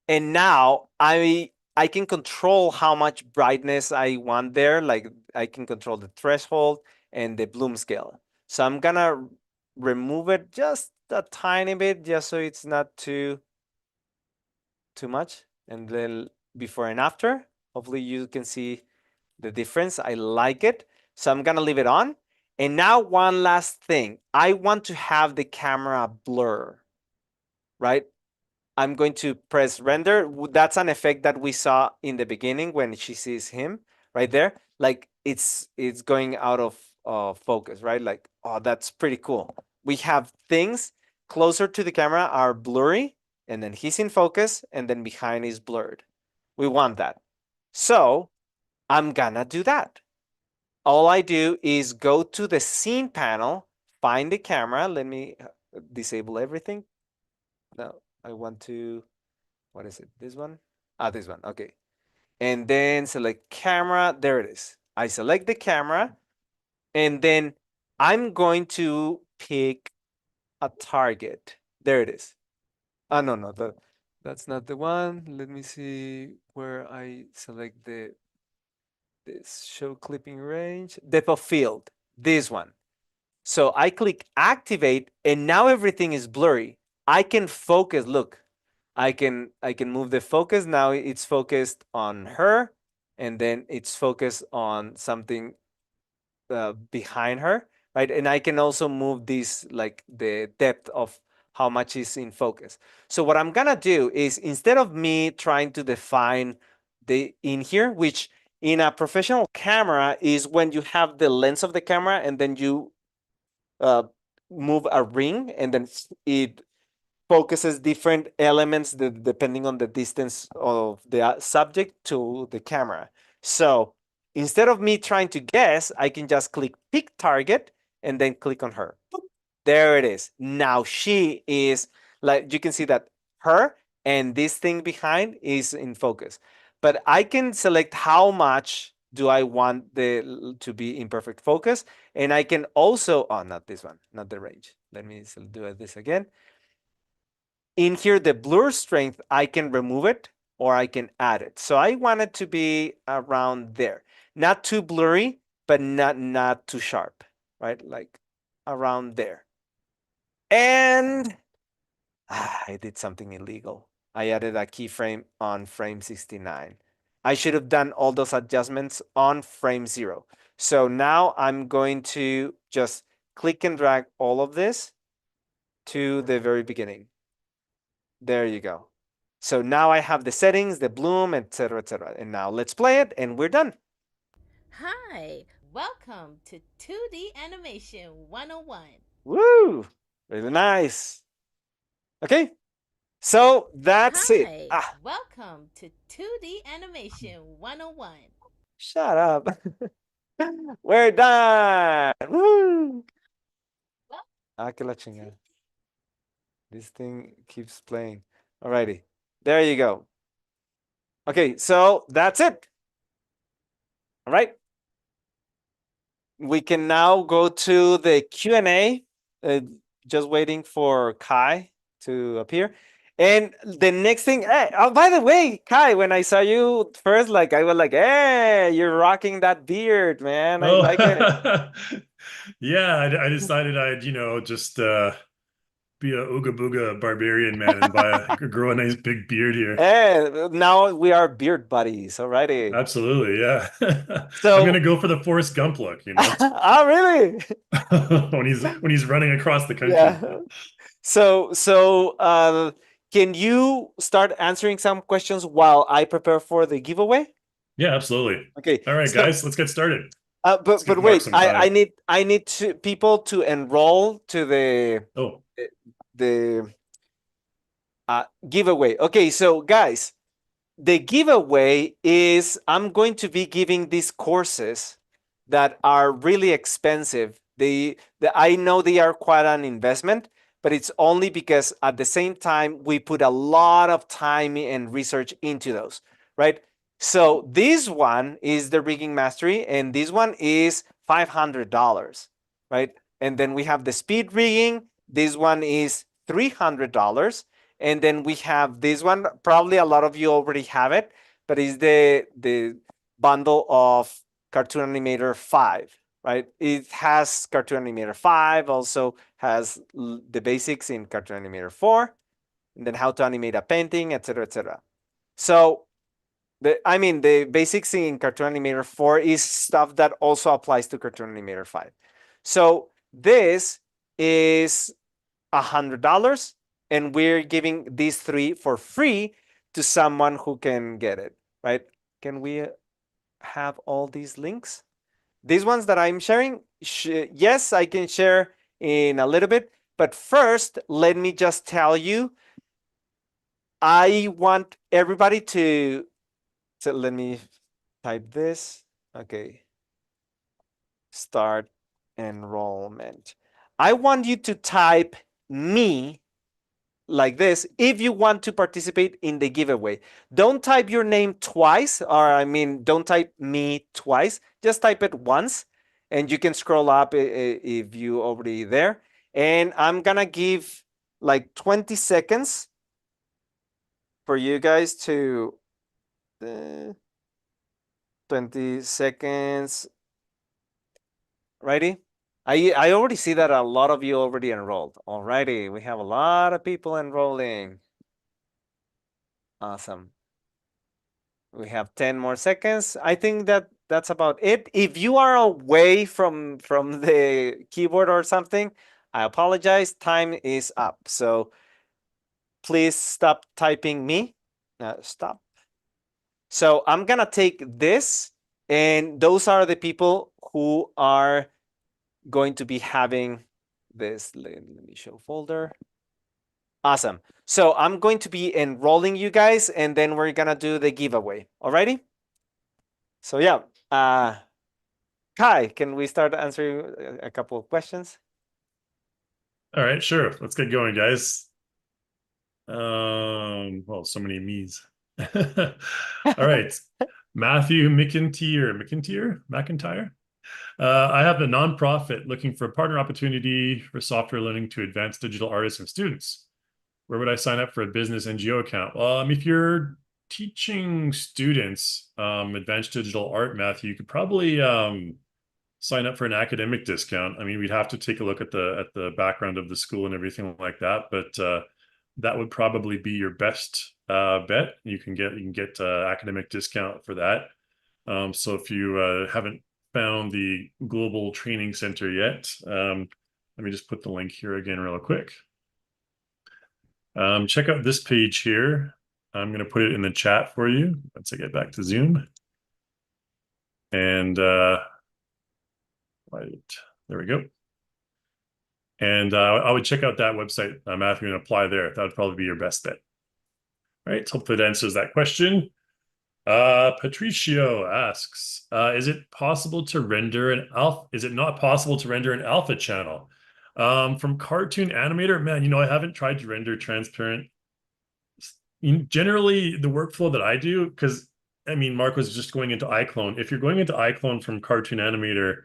Speaker 1: And now I can control how much brightness I want there. Like I can control the threshold and the bloom scale. So I'm gonna remove it just a tiny bit, just so it's not too much. And then before and after, hopefully you can see the difference. I like it. So I'm gonna leave it on. And now one last thing. I want to have the camera blur, right? I'm going to press render. That's an effect that we saw in the beginning when she sees him right there. Like it's going out of focus, right? Like, oh, that's pretty cool. We have things closer to the camera are blurry, and then he's in focus, and then behind is blurred. We want that. So I'm gonna do that. All I do is go to the scene panel, find the camera. Let me disable everything. No, I want to, what is it? This one? This one. Okay. And then select camera. There it is. I select the camera and then I'm going to pick a target. There it is. No, no, that's not the one. Let me see where I select this show clipping range. Depth of field. This one. So I click activate and now everything is blurry. I can focus. Look, I can move the focus. Now it's focused on her, and then it's focused on something behind her, right? And I can also move this like the depth of how much is in focus. So what I'm gonna do is instead of me trying to define the in here, which in a professional camera is when you have the lens of the camera and then you uh, move a ring and then it focuses different elements depending on the distance of the subject to the camera. So instead of me trying to guess, I can just click pick target and then click on her. There it is. Now she is, like you can see that her and this thing behind is in focus. But I can select how much do I want the to be in perfect focus, and I can also, oh, not this one, not the range. Let me do this again. In here, the blur strength, I can remove it or I can add it. So I want it to be around there. Not too blurry, but not too sharp, right? Like around there. And I did something illegal. I added a keyframe on frame 69. I should have done all those adjustments on frame 0. So now I'm going to just click and drag all of this to the very beginning. There you go. So now I have the settings, the bloom, etc., etc. And now let's play it and we're done.
Speaker 2: Hi, welcome to 2D Animation 101.
Speaker 1: Woo! Really nice. Okay, so that's it.
Speaker 2: Hi, welcome to 2D Animation 101.
Speaker 1: Shut up. We're done. Woo! Ah, que la chingada. This thing keeps playing. Alrighty. There you go. Okay, so that's it. All right. We can now go to the Q&A. Just waiting for Kai to appear. And the next thing, hey, oh, by the way, Kai, when I saw you first, like I was like, hey, you're rocking that beard, man. I
Speaker 3: Oh,
Speaker 1: like it.
Speaker 3: yeah. I decided I'd, just be a ooga booga barbarian man and grow a nice big beard here.
Speaker 1: And now we are beard buddies. Alrighty.
Speaker 3: Absolutely, yeah. I'm gonna
Speaker 1: So,
Speaker 3: go for the Forrest Gump look,
Speaker 1: oh, really?
Speaker 3: when he's running across the country.
Speaker 1: Yeah. So, can you start answering some questions while I prepare for the giveaway?
Speaker 3: Yeah, absolutely.
Speaker 1: Okay.
Speaker 3: All right,
Speaker 1: So,
Speaker 3: guys, let's get started. Let's
Speaker 1: but
Speaker 3: get mark
Speaker 1: wait,
Speaker 3: some
Speaker 1: I
Speaker 3: time.
Speaker 1: need I need to people to enroll to
Speaker 3: Oh,
Speaker 1: the giveaway. Okay, so guys, the giveaway is I'm going to be giving these courses that are really expensive. I know they are quite an investment, but it's only because at the same time we put a lot of time and research into those, right? So this one is the rigging mastery, and this one is $500, right? And then we have the speed rigging. This one is $300, and then we have this one. Probably a lot of you already have it, but it's the bundle of Cartoon Animator 5, right? It has Cartoon Animator 5, also has the basics in Cartoon Animator 4, and then how to animate a painting, etc., etc. So the basics in Cartoon Animator 4 is stuff that also applies to Cartoon Animator 5. So this is $100, and we're giving these three for free to someone who can get it, right? Can we have all these links? These ones that I'm sharing, yes, I can share in a little bit, but first, let me just tell you, I want everybody to let me type this. Okay, start enrollment. I want you to type me like this if you want to participate in the giveaway. Don't type your name twice, or I mean, don't type me twice. Just type it once, and you can scroll up if you already there. And I'm gonna give like 20 seconds for you guys to 20 seconds. Righty? I already see that a lot of you already enrolled. Alrighty, we have a lot of people enrolling. Awesome. We have 10 more seconds. I think that that's about it. If you are away from the keyboard or something, I apologize. Time is up. So please stop typing me. Stop. So I'm gonna take this, and those are the people who are going to be having this. Let me show folder. Awesome. So I'm going to be enrolling you guys, and then we're gonna do the giveaway. Alrighty? So yeah, Kai, can we start answering a couple of questions?
Speaker 3: all right, sure. Let's get going, guys. Well, so many me's. All right. Matthew McIntyre. I have a nonprofit looking for a partner opportunity for software learning to advance digital artists and students. Where would I sign up for a business NGO account? Well, if you're teaching students advanced digital art, Matthew, you could probably sign up for an academic discount. I mean, we'd have to take a look at the background of the school and everything like that, but that would probably be your best bet. You can get academic discount for that. So if you haven't found the Global Training Center yet, let me just put the link here again real quick. Check out this page here. I'm going to put it in the chat for you once I get back to Zoom. And right, there we go. And I would check out that website, Matthew, and apply there. That would probably be your best bet. All right, hopefully that answers that question. Patricio asks, is it not possible to render an alpha channel? From Cartoon Animator, man, I haven't tried to render transparent. Generally, the workflow that I do, because I mean, Mark was just going into iClone. If you're going into iClone from Cartoon Animator,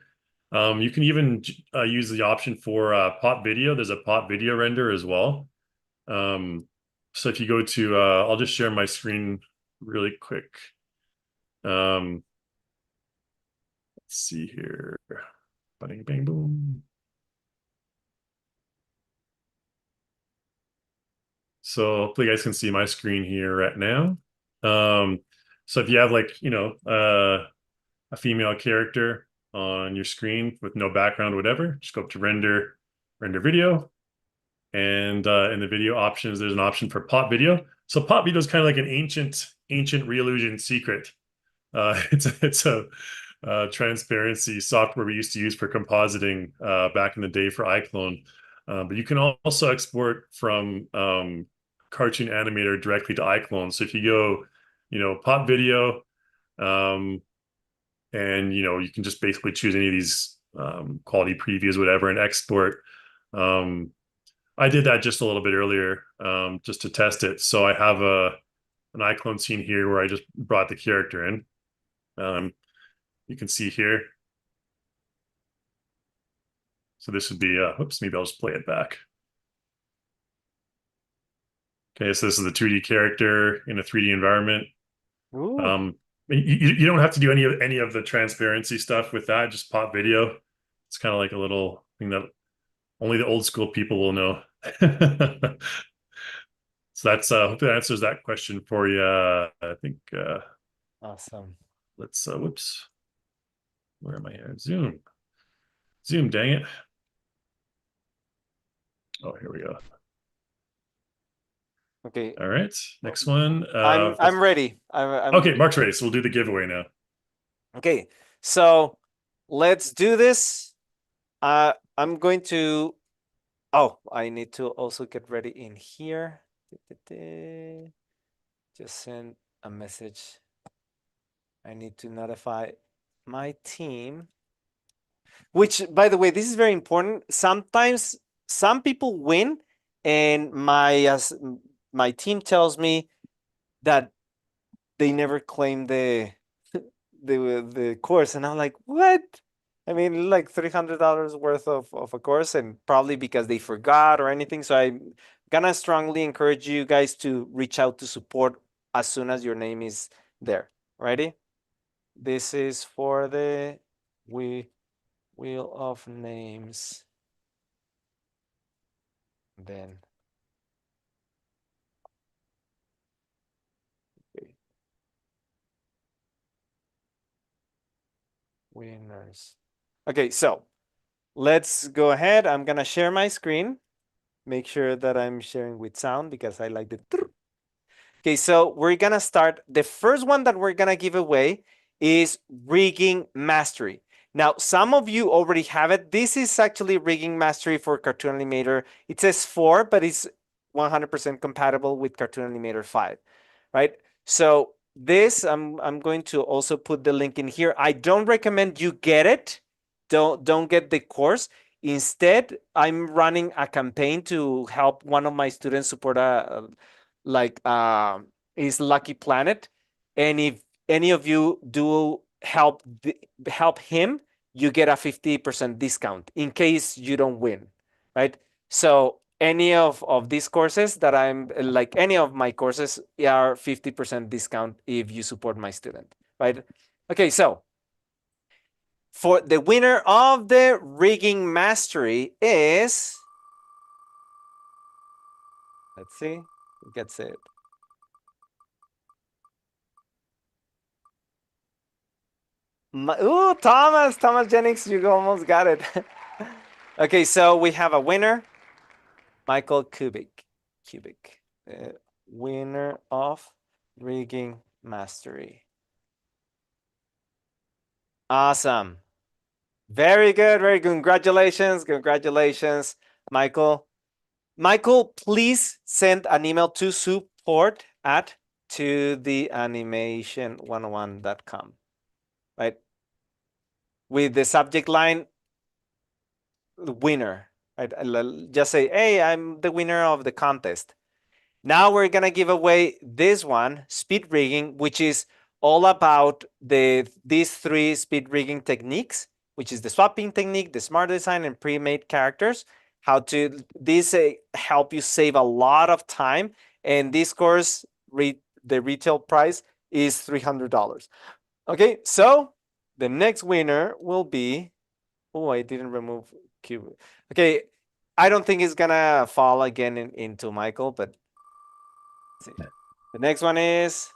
Speaker 3: you can even use the option for pop video. There's a pop video render as well. Um, so if you go to, I'll just share my screen really quick. Let's see here. Bang, bang, boom. So hopefully you guys can see my screen here right now. So if you have like, a female character on your screen with no background, whatever, just go up to render video. And in the video options, there's an option for pop video. So pop video is kind of like an ancient Realusion secret. It's a transparency software we used to use for compositing back in the day for iClone. But you can also export from Cartoon Animator directly to iClone. So if you go, pop video, and you can just basically choose any of these quality previews, whatever, and export. I did that just a little bit earlier, just to test it. So I have an iClone scene here where I just brought the character in. You can see here. So this would be, whoops, maybe I'll just play it back. Okay, so this is the 2D character in a 3D environment.
Speaker 1: Ooh.
Speaker 3: You don't have to do any of the transparency stuff with that, just pop video. It's kind of like a little thing that only the old school people will know. So that's hopefully that answers that question for you. I think
Speaker 1: Awesome.
Speaker 3: let's whoops. Where am I here? Zoom, dang it. Oh, here we go.
Speaker 1: Okay.
Speaker 3: All right. Next one.
Speaker 1: I'm ready.
Speaker 3: Okay, Mark's ready. So we'll do the giveaway now.
Speaker 1: Okay. So let's do this. I'm going to. Oh, I need to also get ready in here. Just send a message. I need to notify my team. Which, by the way, this is very important. Sometimes some people win, and my team tells me that they never claim the course, and I'm like, what? I mean, like $300 worth of a course, and probably because they forgot or anything. So I'm gonna strongly encourage you guys to reach out to support as soon as your name is there. Ready? This is for the wheel of names. Then okay. Winners. Okay, so let's go ahead. I'm gonna share my screen. Make sure that I'm sharing with sound because I like the. Okay, so we're gonna start. The first one that we're gonna give away is rigging mastery. Now, some of you already have it. This is actually rigging mastery for Cartoon Animator. It says 4, but it's 100% compatible with Cartoon Animator 5, right? So this, I'm going to also put the link in here. I don't recommend you get it. Don't get the course. Instead, I'm running a campaign to help one of my students support his Lucky Planet, and if any of you do help him, you get a 50% discount in case you don't win, right? So any of these courses that I'm like any of my courses are 50% discount if you support my student, right? Okay, so for the winner of the rigging mastery is, let's see, who gets it? Ooh, Thomas Jennings, you almost got it. Okay, so we have a winner, Michael Kubik, winner of rigging mastery. Awesome. Very good, very good. Congratulations, Michael. Michael, please send an email to support at totheanimation101.com, right? With the subject line winner, right? Just say, hey, I'm the winner of the contest. Now we're gonna give away this one, speed rigging, which is all about these three speed rigging techniques, which is the swapping technique, the smart design, and pre-made characters. How to these help you save a lot of time, and this course the retail price is $300. Okay, so the next winner will be. Oh, I didn't remove cube. Okay, I don't think it's gonna fall again into Michael, but see. The next one is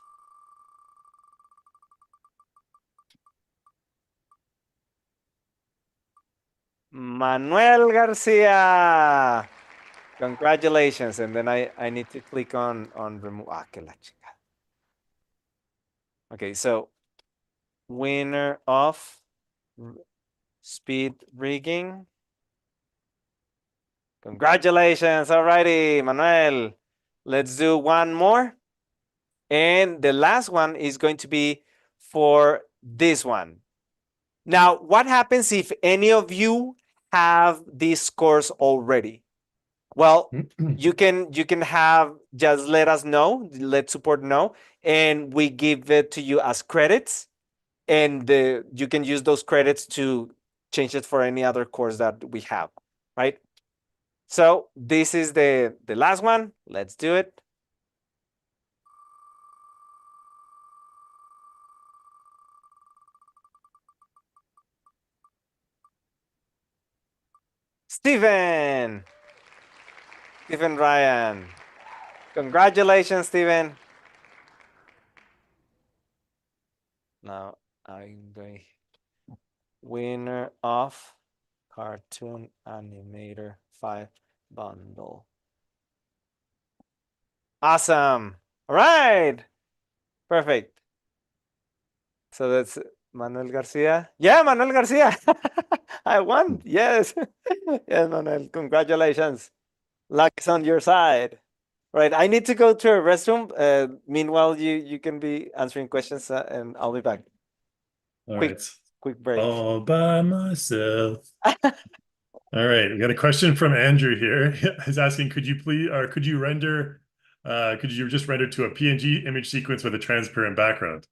Speaker 1: Manuel Garcia. Congratulations. And then I need to click on remove. Ah, que la chica. Okay, so winner of speed rigging. Congratulations. Alrighty, Manuel. Let's do one more. And the last one is going to be for this one. Now, what happens if any of you have this course already? Well, you can have just let us know, let support know, and we give it to you as credits, and you can use those credits to change it for any other course that we have, right? So this is the last one. Let's do it. Steven Ryan. Congratulations, Steven. Now I'm going winner of Cartoon Animator 5 bundle. Awesome. All right. Perfect. So that's Manuel Garcia. Yeah, Manuel Garcia. I won. Yes. Yes, Manuel. Congratulations. Luck is on your side. Right. I need to go to a restroom. Meanwhile, you can be answering questions, and I'll be back.
Speaker 3: All
Speaker 1: Quick,
Speaker 3: right.
Speaker 1: quick break.
Speaker 3: All by myself. All right, we got a question from Andrew here. He's asking, could you please, or could you render, could you just render to a PNG image sequence with a transparent background?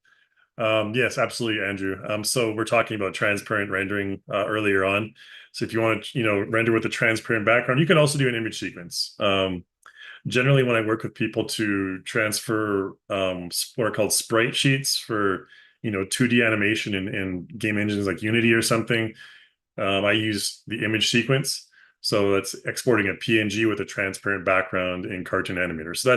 Speaker 3: Yes, absolutely, Andrew. So we're talking about transparent rendering earlier on. So if you want to, render with a transparent background, you can also do an image sequence. Generally, when I work with people to transfer what are called sprite sheets for, 2D animation in game engines like Unity or something, I use the image sequence. So that's exporting a PNG with a transparent background in Cartoon Animator. So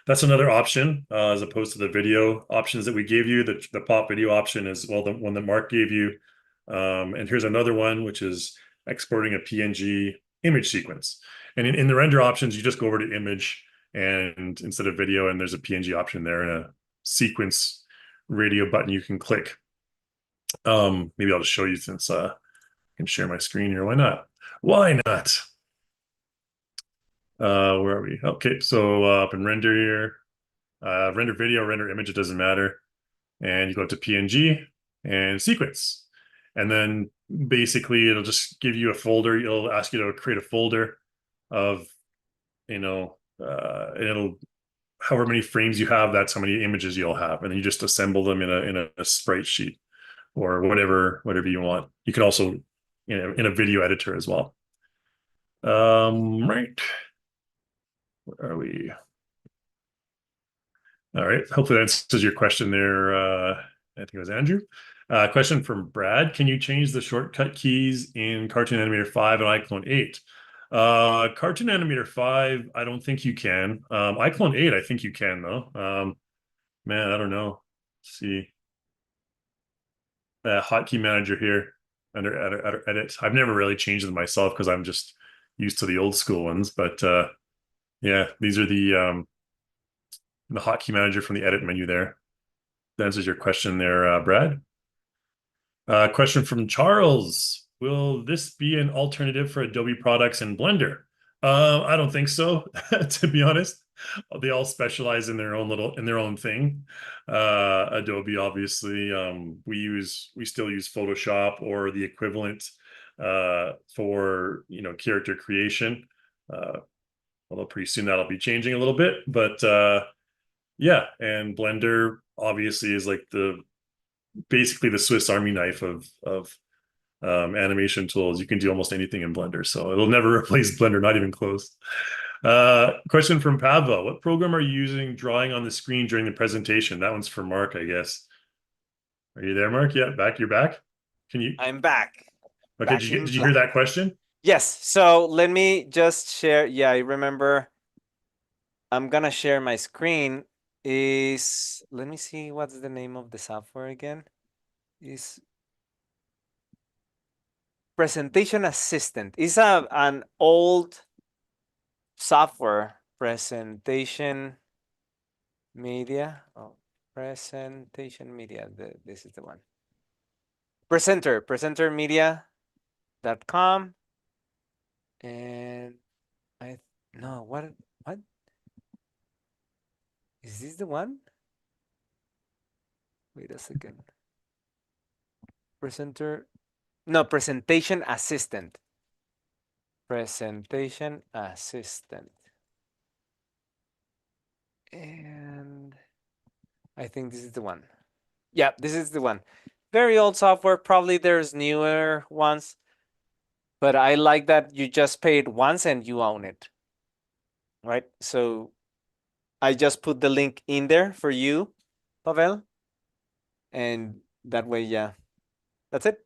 Speaker 3: that's another option as opposed to the video options that we gave you. The pop video option is, well, the one that Mark gave you. And here's another one, which is exporting a PNG image sequence. And in the render options, you just go over to image and instead of video, and there's a PNG option there and a sequence radio button you can click. Maybe I'll just show you since I can share my screen here. Why not? Why not? Where are we? Okay, so up in render here, render video, render image, it doesn't matter. And you go up to PNG and sequence. And then basically it'll just give you a folder. It'll ask you to create a folder of, and it'll, however many frames you have, that's how many images you'll have. And then you just assemble them in a sprite sheet or whatever you want. You can also, in a video editor as well. Right. Where are we? All right. Hopefully that answers your question there. I think it was Andrew. Question from Brad. Can you change the shortcut keys in Cartoon Animator 5 and iClone 8? Cartoon Animator 5, I don't think you can. iClone 8, I think you can, though. Man, I don't know. Let's see. Hotkey manager here under edit. I've never really changed them myself because I'm just used to the old school ones. But yeah, these are the hotkey manager from the edit menu there. That answers your question there, Brad. Question from Charles. Will this be an alternative for Adobe products in Blender? I don't think so, to be honest. They all specialize in their own thing. Adobe, obviously, we still use Photoshop or the equivalent for character creation. Although pretty soon that'll be changing a little bit, but yeah, and Blender obviously is like the basically the Swiss Army knife of animation tools. You can do almost anything in Blender, so it'll never replace Blender, not even close. Question from Pava: what program are you using drawing on the screen during the presentation? That one's for Mark, I guess. Are you there, Mark? Yeah, back. You're back. Can you?
Speaker 1: I'm back.
Speaker 3: Okay.
Speaker 1: Back
Speaker 3: Did you
Speaker 1: in
Speaker 3: did you hear
Speaker 1: black.
Speaker 3: that question?
Speaker 1: Yes. So let me just share. Yeah, I remember. I'm gonna share my screen. Is let me see what's the name of the software again. Is Presentation Assistant. It's an old software. Presentation Media. Oh, Presentation Media. This is the one. Presentermedia.com. And I no, what is this the one? Wait a second. Presenter No, Presentation Assistant. Presentation Assistant. And I think this is the one. Yeah, this is the one. Very old software. Probably there's newer ones. But I like that you just pay it once and you own it. Right? So I just put the link in there for you, Pavel. And that way, yeah. That's it.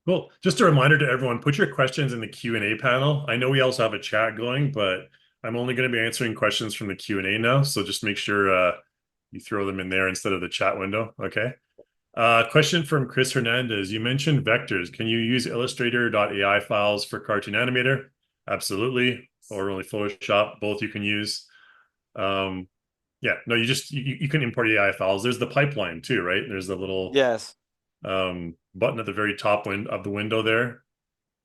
Speaker 3: Cool. Just a reminder to everyone, put your questions in the Q&A panel. I know we also have a chat going, but I'm only going to be answering questions from the Q&A now. So just make sure you throw them in there instead of the chat window. Okay. Question from Chris Hernandez. You mentioned vectors. Can you use Illustrator.ai files for Cartoon Animator? Absolutely. Or only Photoshop. Both you can use. Yeah, no, you can import AI files. There's the pipeline too, right? There's the little
Speaker 1: Yes.
Speaker 3: button at the very top of the window there.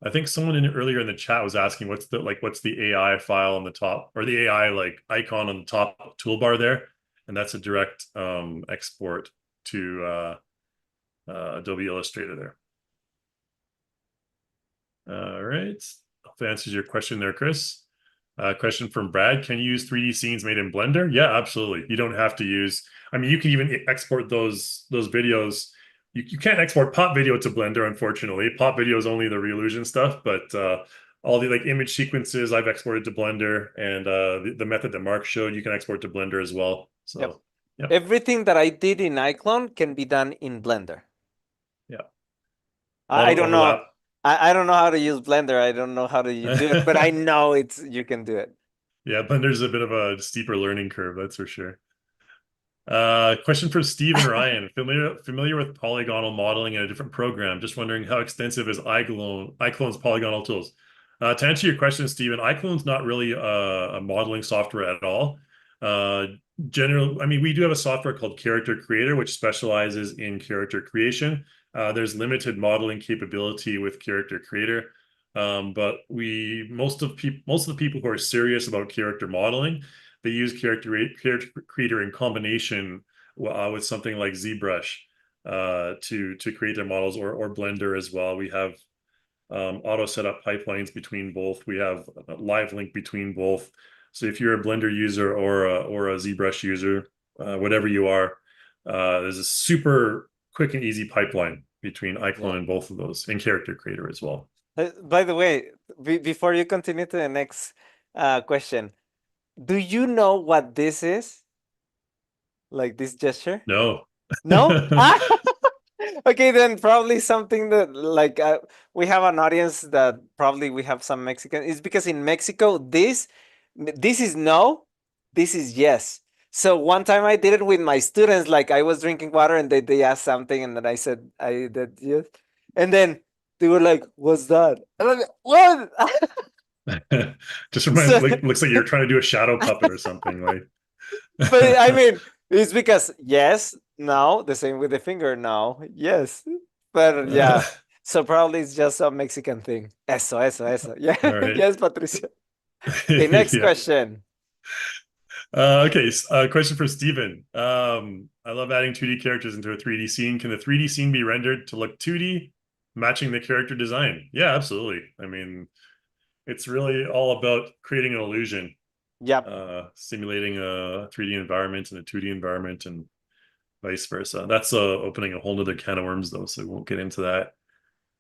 Speaker 3: I think someone earlier in the chat was asking what's the AI file on the top, or the AI like icon on the top toolbar there, and that's a direct export to Adobe Illustrator there. All right, hope that answers your question there, Chris. Question from Brad: can you use 3D scenes made in Blender? Yeah, absolutely. You don't have to use. I mean, you can even export those videos. You can't export pop video to Blender, unfortunately. Pop video is only the Reallusion stuff, but all the like image sequences I've exported to Blender, and the method that Mark showed, you can export to Blender as well.
Speaker 1: Yep.
Speaker 3: So yeah,
Speaker 1: Everything that I did in iClone can be done in Blender.
Speaker 3: yeah, a lot
Speaker 1: I
Speaker 3: of
Speaker 1: don't know.
Speaker 3: overlap.
Speaker 1: I don't know how to use Blender. I don't know how to do it, but I know you can do it.
Speaker 3: Yeah, Blender's a bit of a steeper learning curve, that's for sure. Question for Stephen Ryan. Familiar with polygonal modeling in a different program? Just wondering how extensive is iClone's polygonal tools? To answer your question, Stephen, iClone's not really a modeling software at all. Uh, I mean, we do have a software called Character Creator, which specializes in character creation. There's limited modeling capability with Character Creator, but most of the people who are serious about character modeling, they use character creator in combination with something like ZBrush to create their models, or Blender as well. We have auto setup pipelines between both. We have a live link between both. So if you're a Blender user or a ZBrush user, whatever you are, there's a super quick and easy pipeline between iClone
Speaker 1: Yeah.
Speaker 3: and both of those, and Character Creator as well.
Speaker 1: By the way, before you continue to the next question, do you know what this is? Like this gesture?
Speaker 3: No.
Speaker 1: No? Ah! Okay, then probably something that like we have an audience that probably we have some Mexican. It's because in Mexico this is no, this is yes. So one time I did it with my students. Like I was drinking water and they asked something and then I said I did yes, and then they were like, "What's that?" And I'm like, "What?"
Speaker 3: Just
Speaker 1: So,
Speaker 3: reminds like looks like you're trying to do a shadow puppet or something like.
Speaker 1: but I mean, it's because yes, no, the same with the finger, no, yes. But yeah, so probably it's just a Mexican thing. Eso. Yeah,
Speaker 3: All right.
Speaker 1: yes, Patricia. Okay, next
Speaker 3: Yeah.
Speaker 1: question.
Speaker 3: Okay. Question for Steven. I love adding 2D characters into a 3D scene. Can the 3D scene be rendered to look 2D? matching the character design. Yeah, absolutely. I mean, it's really all about creating an illusion,
Speaker 1: Yep.
Speaker 3: simulating a 3D environment and a 2D environment and vice versa. That's opening a whole other can of worms, though, so we won't get into that.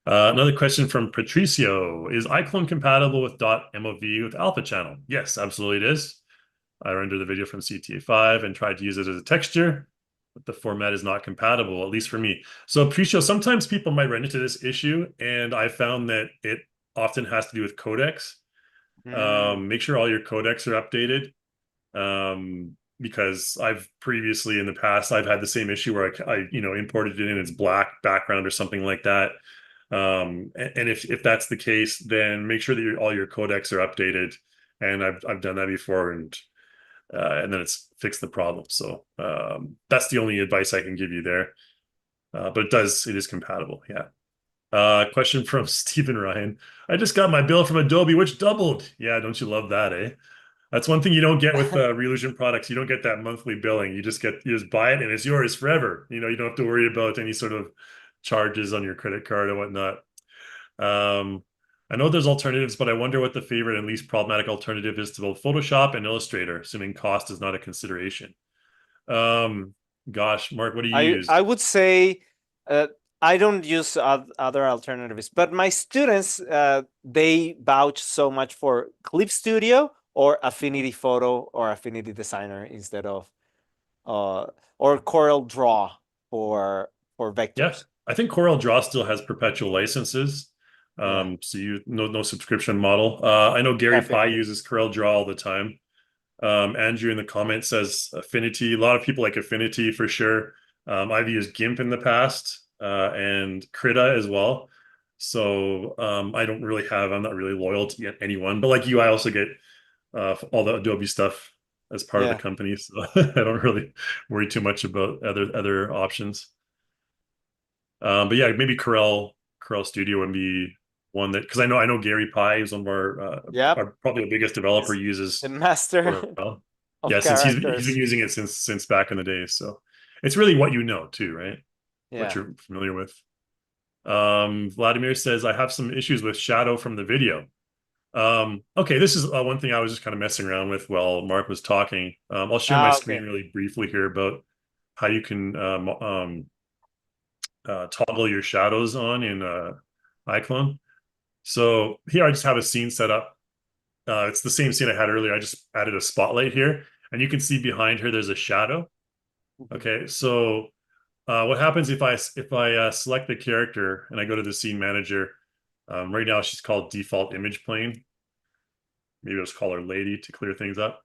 Speaker 3: Another question from Patricio. Is iClone compatible with .mov with alpha channel? Yes, absolutely it is. I rendered the video from CTA5 and tried to use it as a texture, but the format is not compatible, at least for me. So, Patricio, sometimes people might run into this issue, and I found that it often has to do with codecs.
Speaker 1: Mm,
Speaker 3: Make sure all your codecs are updated, because I've previously in the past I've had the same issue where I imported it in its black background or something like that. And if that's the case, then make sure that all your codecs are updated. And I've done that before, and then it's fixed the problem. So that's the only advice I can give you there. But it is compatible. Yeah. Question from Stephen Ryan. I just got my bill from Adobe, which doubled. Yeah, don't you love that, eh? That's one thing you don't get with Relution products. You don't get that monthly billing. You just buy it and it's yours forever. You don't have to worry about any sort of charges on your credit card or whatnot. Um, I know there's alternatives, but I wonder what the favorite and least problematic alternative is to both Photoshop and Illustrator, assuming cost is not a consideration. Um, Gosh, Mark, what do you
Speaker 1: I
Speaker 3: use?
Speaker 1: would say I don't use other alternatives, but my students they vouch so much for Clip Studio or Affinity Photo or Affinity Designer instead of uh, or Corel Draw for
Speaker 3: Yeah,
Speaker 1: vectors.
Speaker 3: I think Corel Draw still has perpetual licenses.
Speaker 1: Yeah,
Speaker 3: So no subscription model. I know Gary Pye
Speaker 1: definitely.
Speaker 3: uses Corel Draw all the time. Andrew in the comments says Affinity. A lot of people like Affinity for sure. I've used GIMP in the past, and Krita as well. So I'm not really loyal to anyone. But like you, I also get all the Adobe stuff as part of the
Speaker 1: Yeah.
Speaker 3: company. So I don't really worry too much about other options. But yeah, maybe Corel Studio would be one that, because I know Gary Pye is one of
Speaker 1: Yep.
Speaker 3: our probably the biggest developer
Speaker 1: He's the
Speaker 3: uses
Speaker 1: master
Speaker 3: Corel.
Speaker 1: of
Speaker 3: Yeah, since he's been
Speaker 1: characters.
Speaker 3: using it since back in the day. So it's really what you know too, right? What
Speaker 1: Yeah.
Speaker 3: you're familiar with. Vladimir says I have some issues with shadow from the video. Okay, this is one thing I was just kind of messing around with while Mark was talking. I'll share my
Speaker 1: Ah,
Speaker 3: screen
Speaker 1: okay.
Speaker 3: really briefly here about how you can toggle your shadows on in iClone. So here I just have a scene set up. It's the same scene I had earlier. I just added a spotlight here, and you can see behind her there's a shadow.
Speaker 1: Mhm.
Speaker 3: Okay, so what happens if I select the character and I go to the scene manager? Right now she's called default image plane. Maybe I'll just call her Lady to clear things up.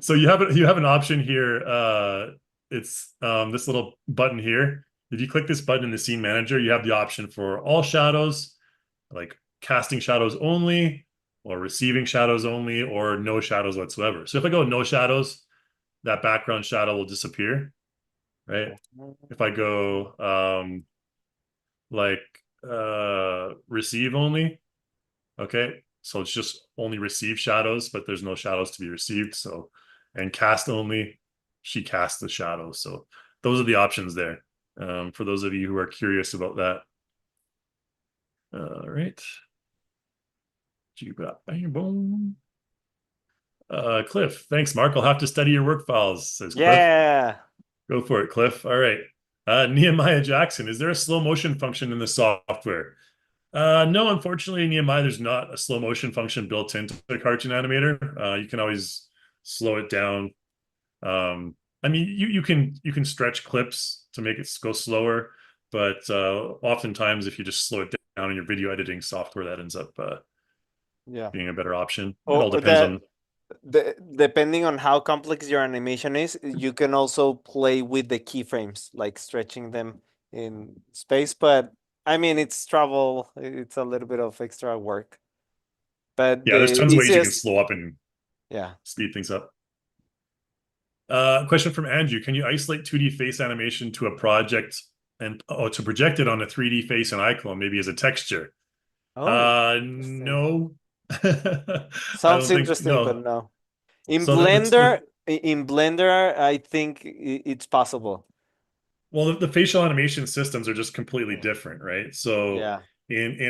Speaker 3: So you have an option here. It's this little button here. If you click this button in the scene manager, you have the option for all shadows, like casting shadows only, or receiving shadows only, or no shadows whatsoever. So if I go no shadows, that background shadow will disappear, right? If I go like receive only, okay, so it's just only receive shadows, but there's no shadows to be received. So, and cast only, she casts the shadows. So those are the options there. For those of you who are curious about that. All right. Boom. Cliff, thanks, Mark. I'll have to study your work files, says Cliff.
Speaker 1: Yeah.
Speaker 3: Go for it, Cliff. All right. Nehemiah Jackson, is there a slow motion function in the software? No, unfortunately, Nehemiah, there's not a slow motion function built into the cartoon animator. You can always slow it down. I mean, you can stretch clips to make it go slower, but oftentimes, if you just slow it down in your video editing software, that ends up
Speaker 1: Yeah.
Speaker 3: being a better option. It all
Speaker 1: Oh,
Speaker 3: depends on.
Speaker 1: depending on how complex your animation is, you can also play with the keyframes, like stretching them in space. But I mean, it's trouble. It's a little bit of extra work. But
Speaker 3: Yeah, there's
Speaker 1: the
Speaker 3: tons of ways you can
Speaker 1: easiest,
Speaker 3: slow up and
Speaker 1: yeah.
Speaker 3: speed things up. Question from Andrew: can you isolate 2D face animation to a project and to project it on a 3D face in iClone, maybe as a texture?
Speaker 1: Oh, interesting.
Speaker 3: No. I
Speaker 1: Sounds
Speaker 3: don't think
Speaker 1: interesting, but
Speaker 3: no.
Speaker 1: no. In
Speaker 3: So that's
Speaker 1: Blender, in Blender, I think it's possible.
Speaker 3: Well, the facial animation systems are just completely different, right? So
Speaker 1: Yeah.
Speaker 3: in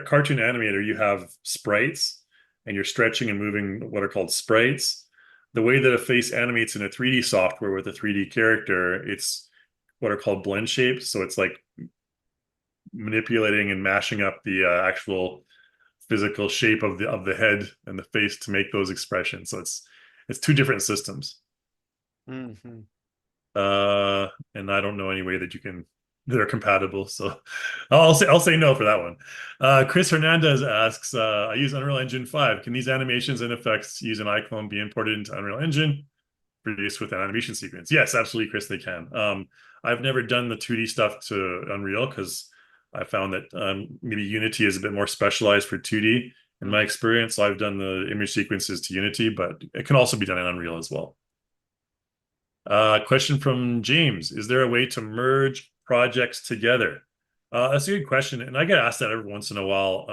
Speaker 3: Cartoon Animator, you have sprites, and you're stretching and moving what are called sprites. The way that a face animates in a 3D software with a 3D character, it's what are called blend shapes. So it's like manipulating and mashing up the actual physical shape of the head and the face to make those expressions. So it's two different systems.
Speaker 1: Hmm.
Speaker 3: And I don't know any way that you can that are compatible. So I'll say no for that one. Chris Hernandez asks, I use Unreal Engine 5. Can these animations and effects using iClone be imported into Unreal Engine, produced with an animation sequence? Yes, absolutely, Chris, they can. I've never done the 2D stuff to Unreal because I found that maybe Unity is a bit more specialized for 2D in my experience. So I've done the image sequences to Unity, but it can also be done in Unreal as well. Question from James. Is there a way to merge projects together? That's a good question. And I get asked that every once in a while.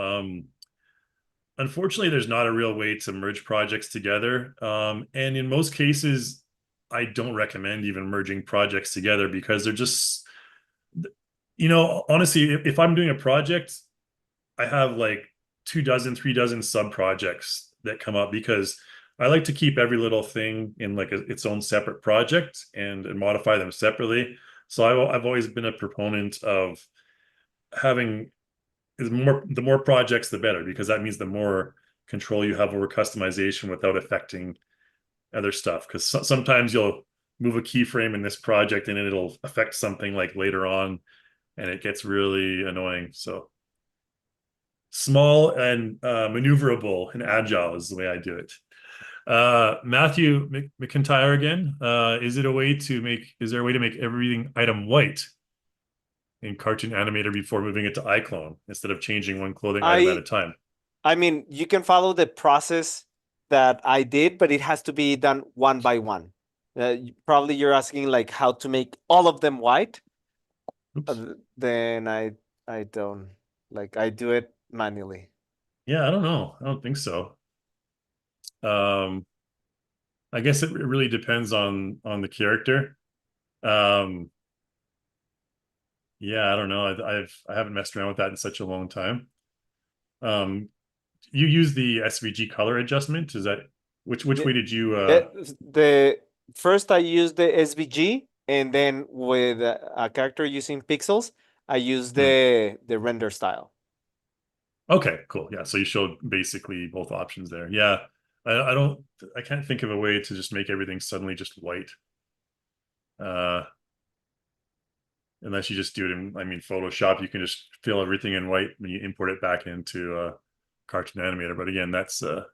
Speaker 3: Unfortunately, there's not a real way to merge projects together. And in most cases, I don't recommend even merging projects together because they're just, honestly, if I'm doing a project, I have like 2 dozen, 3 dozen sub projects that come up because I like to keep every little thing in like its own separate project and modify them separately. So I've always been a proponent of having the more projects, the better, because that means the more control you have over customization without affecting other stuff. Because sometimes you'll move a keyframe in this project and it'll affect something like later on, and it gets really annoying. So small and maneuverable and agile is the way I do it. Matthew McIntyre again. Is there a way to make everything item white in Cartoon Animator before moving it to iClone instead of changing one clothing item at a
Speaker 1: I
Speaker 3: time?
Speaker 1: I mean, you can follow the process that I did, but it has to be done one by one. Probably you're asking like how to make all of them white.
Speaker 3: Oops.
Speaker 1: Then I don't like I do it manually.
Speaker 3: Yeah, I don't know. I don't think so. Um, I guess it really depends on the character. Um, yeah, I don't know. I haven't messed around with that in such a long time. Um, you use the SVG color adjustment? Is that which
Speaker 1: The,
Speaker 3: way did you
Speaker 1: the first I use the SVG, and then with a character using pixels, I use
Speaker 3: hmm.
Speaker 1: the render style.
Speaker 3: Okay, cool. Yeah, so you showed basically both options there. Yeah. I don't I can't think of a way to just make everything suddenly just white. Uh unless you just do it in, I mean, Photoshop, you can just fill everything in white when you import it back into Cartoon Animator. But again, that's a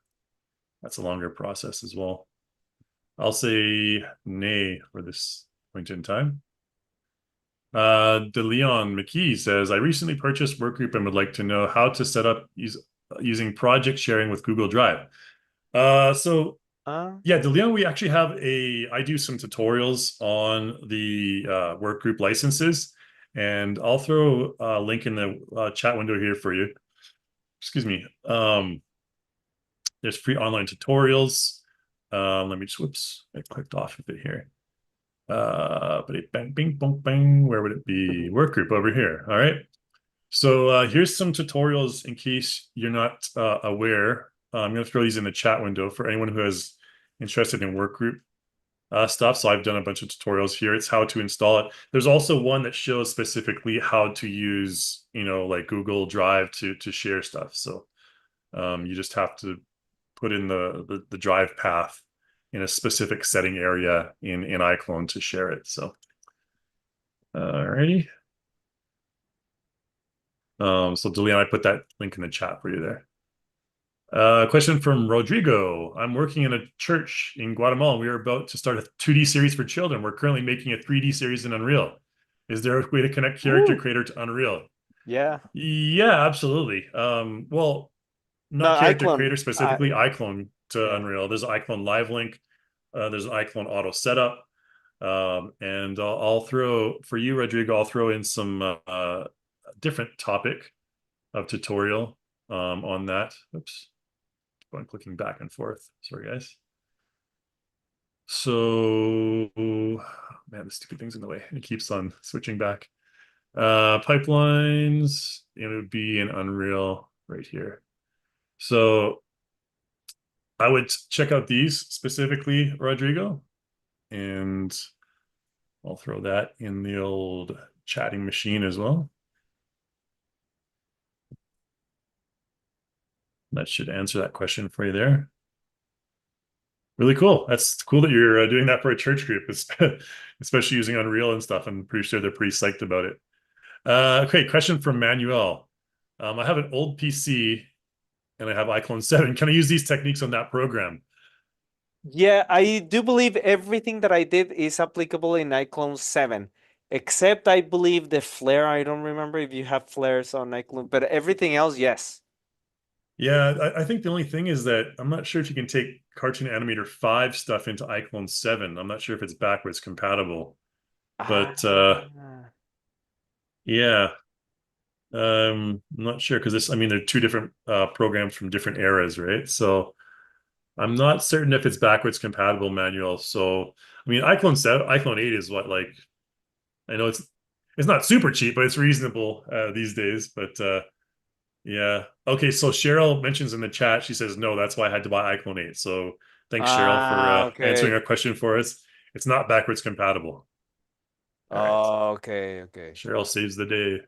Speaker 3: longer process as well. I'll say nay for this point in time. DeLeon McKee says, I recently purchased Workgroup and would like to know how to set up using project sharing with Google Drive. So
Speaker 1: Uh,
Speaker 3: yeah, DeLeon, we actually have I do some tutorials on the Workgroup licenses, and I'll throw a link in the chat window here for you. Excuse me. There's free online tutorials. Let me just, whoops, I clicked off of it here. But it bang, bing, bong, bang. Where would it be? Workgroup over here. All right. So here's some tutorials in case you're not aware. I'm going to throw these in the chat window for anyone who is interested in workgroup stuff. So I've done a bunch of tutorials here. It's how to install it. There's also one that shows specifically how to use, like Google Drive to share stuff. So you just have to put in the drive path in a specific setting area in iClone to share it. So, alrighty. So Delian, I put that link in the chat for you there. Question from Rodrigo. I'm working in a church in Guatemala. We are about to start a 2D series for children. We're currently making a 3D series in Unreal. Is there a way to connect character
Speaker 1: woo,
Speaker 3: creator to Unreal?
Speaker 1: yeah.
Speaker 3: Yeah, absolutely. Well,
Speaker 1: No,
Speaker 3: not character
Speaker 1: iClone.
Speaker 3: creator specifically, iClone to
Speaker 1: Yeah.
Speaker 3: Unreal. There's an iClone Live Link. There's an iClone Auto Setup. And I'll throw for you, Rodrigo. I'll throw in some different topic of tutorial on that. Oops, I'm clicking back and forth. Sorry, guys. So, man, the stupid thing's in the way. It keeps on switching back. Pipelines, it would be in Unreal right here. So I would check out these specifically, Rodrigo, and I'll throw that in the old chatting machine as well. That should answer that question for you there. Really cool. That's cool that you're doing that for a church group, especially using Unreal and stuff. I'm pretty sure they're pretty psyched about it. Okay, question from Manuel. I have an old PC and I have iClone 7. Can I use these techniques on that program?
Speaker 1: Yeah, I do believe everything that I did is applicable in iClone 7, except I believe the flare. I don't remember if you have flares on iClone, but everything else, yes.
Speaker 3: Yeah, I think the only thing is that I'm not sure if you can take Cartoon Animator 5 stuff into iClone 7. I'm not sure if it's backwards compatible.
Speaker 1: Ah,
Speaker 3: But yeah, I'm not sure because I mean, they're two different programs from different eras, right? So I'm not certain if it's backwards compatible manual. So I mean, iClone 7, iClone 8 is what, like, I know it's not super cheap, but it's reasonable these days. But yeah. Okay, so Cheryl mentions in the chat, she says, no, that's why I had to buy iClone 8. So thanks, Cheryl, for answering
Speaker 1: okay.
Speaker 3: our question for us. It's not backwards compatible. All right.
Speaker 1: Okay, okay.
Speaker 3: Cheryl saves the day.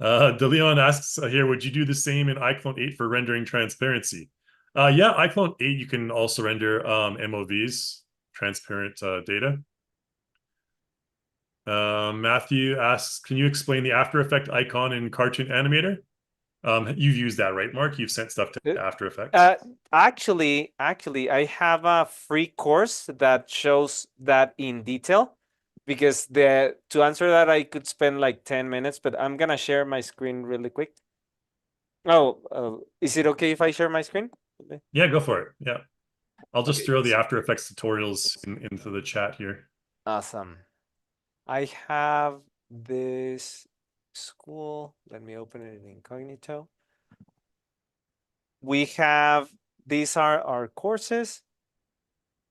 Speaker 3: DeLeon asks here, would you do the same in iClone 8 for rendering transparency? Yeah, iClone 8, you can also render MOVs, transparent data. Matthew asks, can you explain the After Effect icon in Cartoon Animator? You've used that, right, Mark? You've sent stuff to
Speaker 1: Uh,
Speaker 3: After Effects.
Speaker 1: uh, actually, I have a free course that shows that in detail because to answer that I could spend like 10 minutes, but I'm gonna share my screen really quick. Oh, is it okay if I share my screen? Okay.
Speaker 3: Yeah, go for it. Yeah. I'll just
Speaker 1: Okay.
Speaker 3: throw the After Effects tutorials into the chat here.
Speaker 1: Awesome. I have this school. Let me open it in incognito. We have, these are our courses,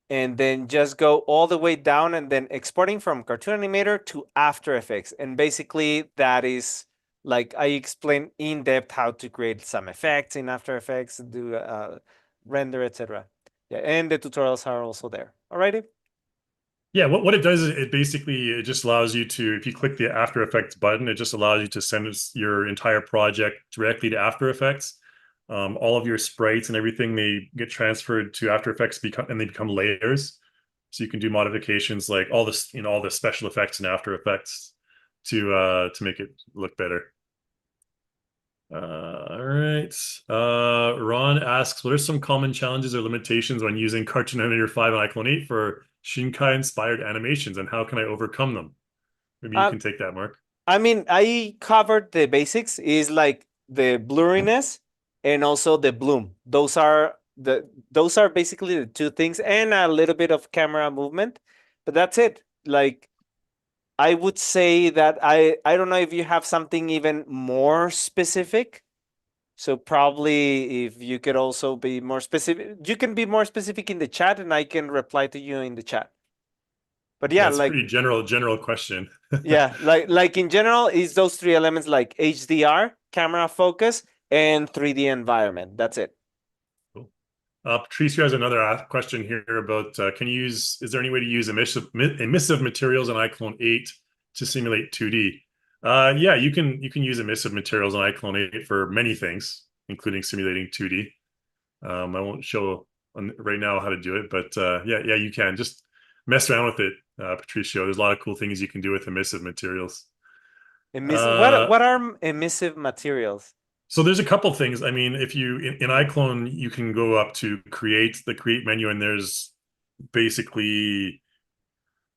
Speaker 1: and then just go all the way down and then exporting from Cartoon Animator to After Effects. And basically that is like I explain in depth how to create some effects in After Effects, do render, etc. Yeah, and the tutorials are also there. Alrighty.
Speaker 3: Yeah, what it does is it just allows you to, if you click the After Effects button, it just allows you to send your entire project directly to After Effects. All of your sprites and everything, they get transferred to After Effects and they become layers. So you can do modifications like all this, all the special effects in After Effects to make it look better. All right. Ron asks, what are some common challenges or limitations when using Cartoon Animator 5 and iClone 8 for Shinkai-inspired animations, and how can I overcome them? Maybe you
Speaker 1: Um,
Speaker 3: can take that, Mark.
Speaker 1: I mean, I covered the basics. Is like the blurriness and also the bloom. Those are basically the two things, and a little bit of camera movement. But that's it. Like I would say that I don't know if you have something even more specific. So probably if you could also be more specific, you can be more specific in the chat, and I can reply to you in the chat. But yeah,
Speaker 3: That's a
Speaker 1: like
Speaker 3: pretty general question.
Speaker 1: yeah, like in general, is those three elements like HDR, camera focus, and 3D environment. That's it.
Speaker 3: Cool. Patricia has another question here about is there any way to use emissive materials in iClone 8 to simulate 2D? Yeah, you can use emissive materials in iClone 8 for many things, including simulating 2D. I won't show right now how to do it, but yeah, you can just mess around with it, Patricio. There's a lot of cool things you can do with emissive materials.
Speaker 1: What
Speaker 3: Uh,
Speaker 1: are emissive materials?
Speaker 3: so there's a couple things. I mean, if you in iClone, you can go up to create menu, and there's basically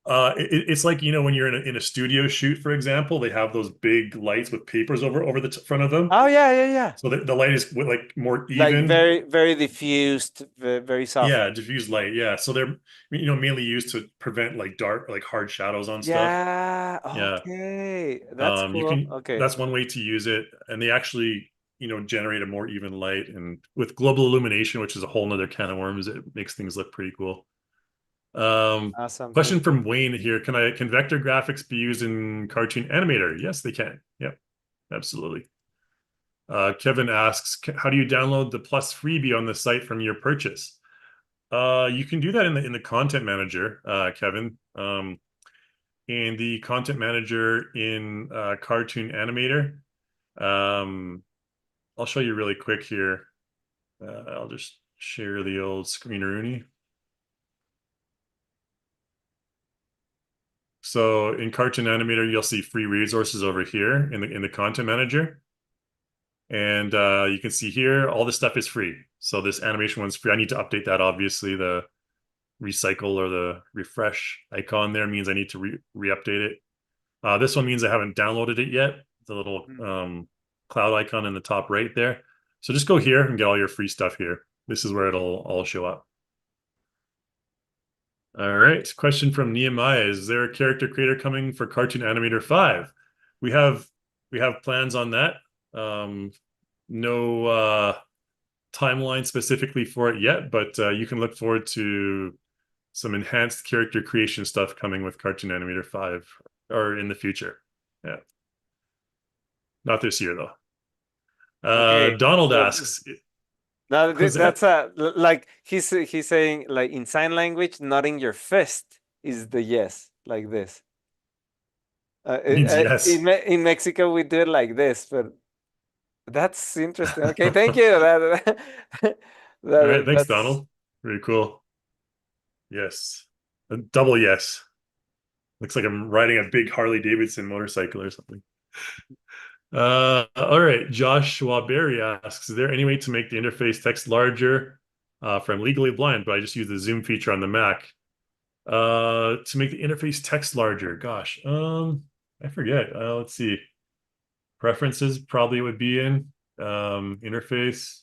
Speaker 3: it's like when you're in a studio shoot, for example, they have those big lights with papers over the front of them.
Speaker 1: Oh yeah, yeah, yeah.
Speaker 3: So the light is like more
Speaker 1: Like
Speaker 3: even.
Speaker 1: very diffused, very soft.
Speaker 3: Yeah, diffuse light. Yeah, so they're mainly used to prevent like dark, like hard shadows on stuff.
Speaker 1: Yeah.
Speaker 3: Yeah,
Speaker 1: Okay, that's
Speaker 3: you
Speaker 1: cool.
Speaker 3: can.
Speaker 1: Okay.
Speaker 3: That's one way to use it, and they actually generate a more even light. And with global illumination, which is a whole nother can of worms, it makes things look pretty cool.
Speaker 1: Awesome.
Speaker 3: Question
Speaker 1: Thank you.
Speaker 3: from Wayne here. Can vector graphics be used in Cartoon Animator? Yes, they can. Yep, absolutely. Kevin asks, how do you download the Plus freebie on the site from your purchase? You can do that in the content manager, Kevin. In the content manager in Cartoon Animator. Um, I'll show you really quick here. I'll just share the old screen Rooney. So in Cartoon Animator, you'll see free resources over here in the content manager. And you can see here, all this stuff is free. So this animation one's free. I need to update that, obviously. The recycle or the refresh icon there means I need to re-update it. This one means I haven't downloaded it yet. The little
Speaker 1: Mm.
Speaker 3: cloud icon in the top right there. So just go here and get all your free stuff here. This is where it'll all show up. All right. Question from Nehemiah. Is there a character creator coming for Cartoon Animator 5? We have plans on that. No timeline specifically for it yet, but you can look forward to some enhanced character creation stuff coming with Cartoon Animator 5 or in the future. Yeah. Not this year though.
Speaker 1: Okay.
Speaker 3: Donald
Speaker 1: So
Speaker 3: asks,
Speaker 1: now
Speaker 3: Cosette.
Speaker 1: that's like he's saying like in sign language, nodding your fist is the yes, like this.
Speaker 3: Means yes.
Speaker 1: In Mexico we do it like this, but that's interesting. Okay, thank you.
Speaker 3: All right, thanks,
Speaker 1: That's
Speaker 3: Donald. Very cool. Yes, a double yes. Looks like I'm riding a big Harley Davidson motorcycle or something. All right. Josh Schwaberry asks, is there any way to make the interface text larger? For I'm legally blind, but I just use the zoom feature on the Mac. To make the interface text larger. Gosh, I forget. Let's see. Preferences probably would be in interface.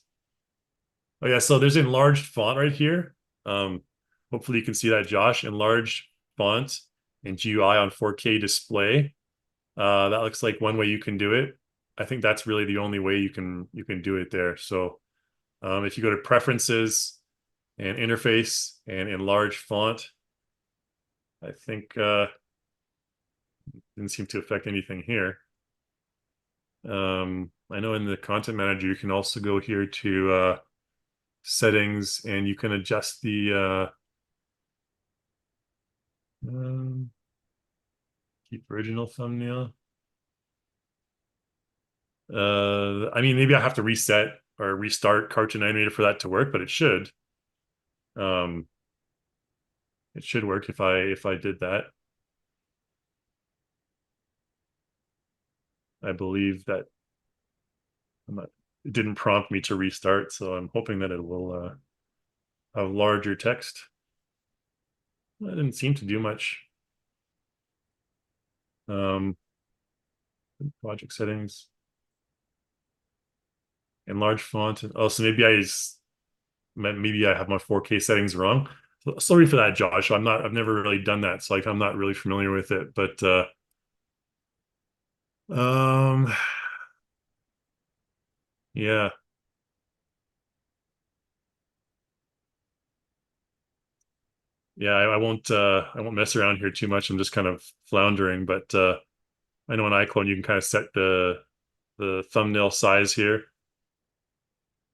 Speaker 3: Oh yeah, so there's enlarged font right here. Hopefully you can see that, Josh. Enlarged font and GUI on 4K display. That looks like one way you can do it. I think that's really the only way you can do it there. So if you go to preferences and interface and enlarge font, I think didn't seem to affect anything here. I know in the content manager you can also go here to settings and you can adjust the keep original thumbnail. I mean, maybe I have to reset or restart Cartoon Animator for that to work, but it should. Um, it should work if I did that. I believe that it didn't prompt me to restart, so I'm hoping that it will have larger text. That didn't seem to do much. Project settings, enlarge font. Oh, so maybe I have my 4K settings wrong. Sorry for that, Josh. I've never really done that, so like I'm not really familiar with it. But um, yeah, yeah. I won't mess around here too much. I'm just kind of floundering. But I know in iClone you can kind of set the thumbnail size here,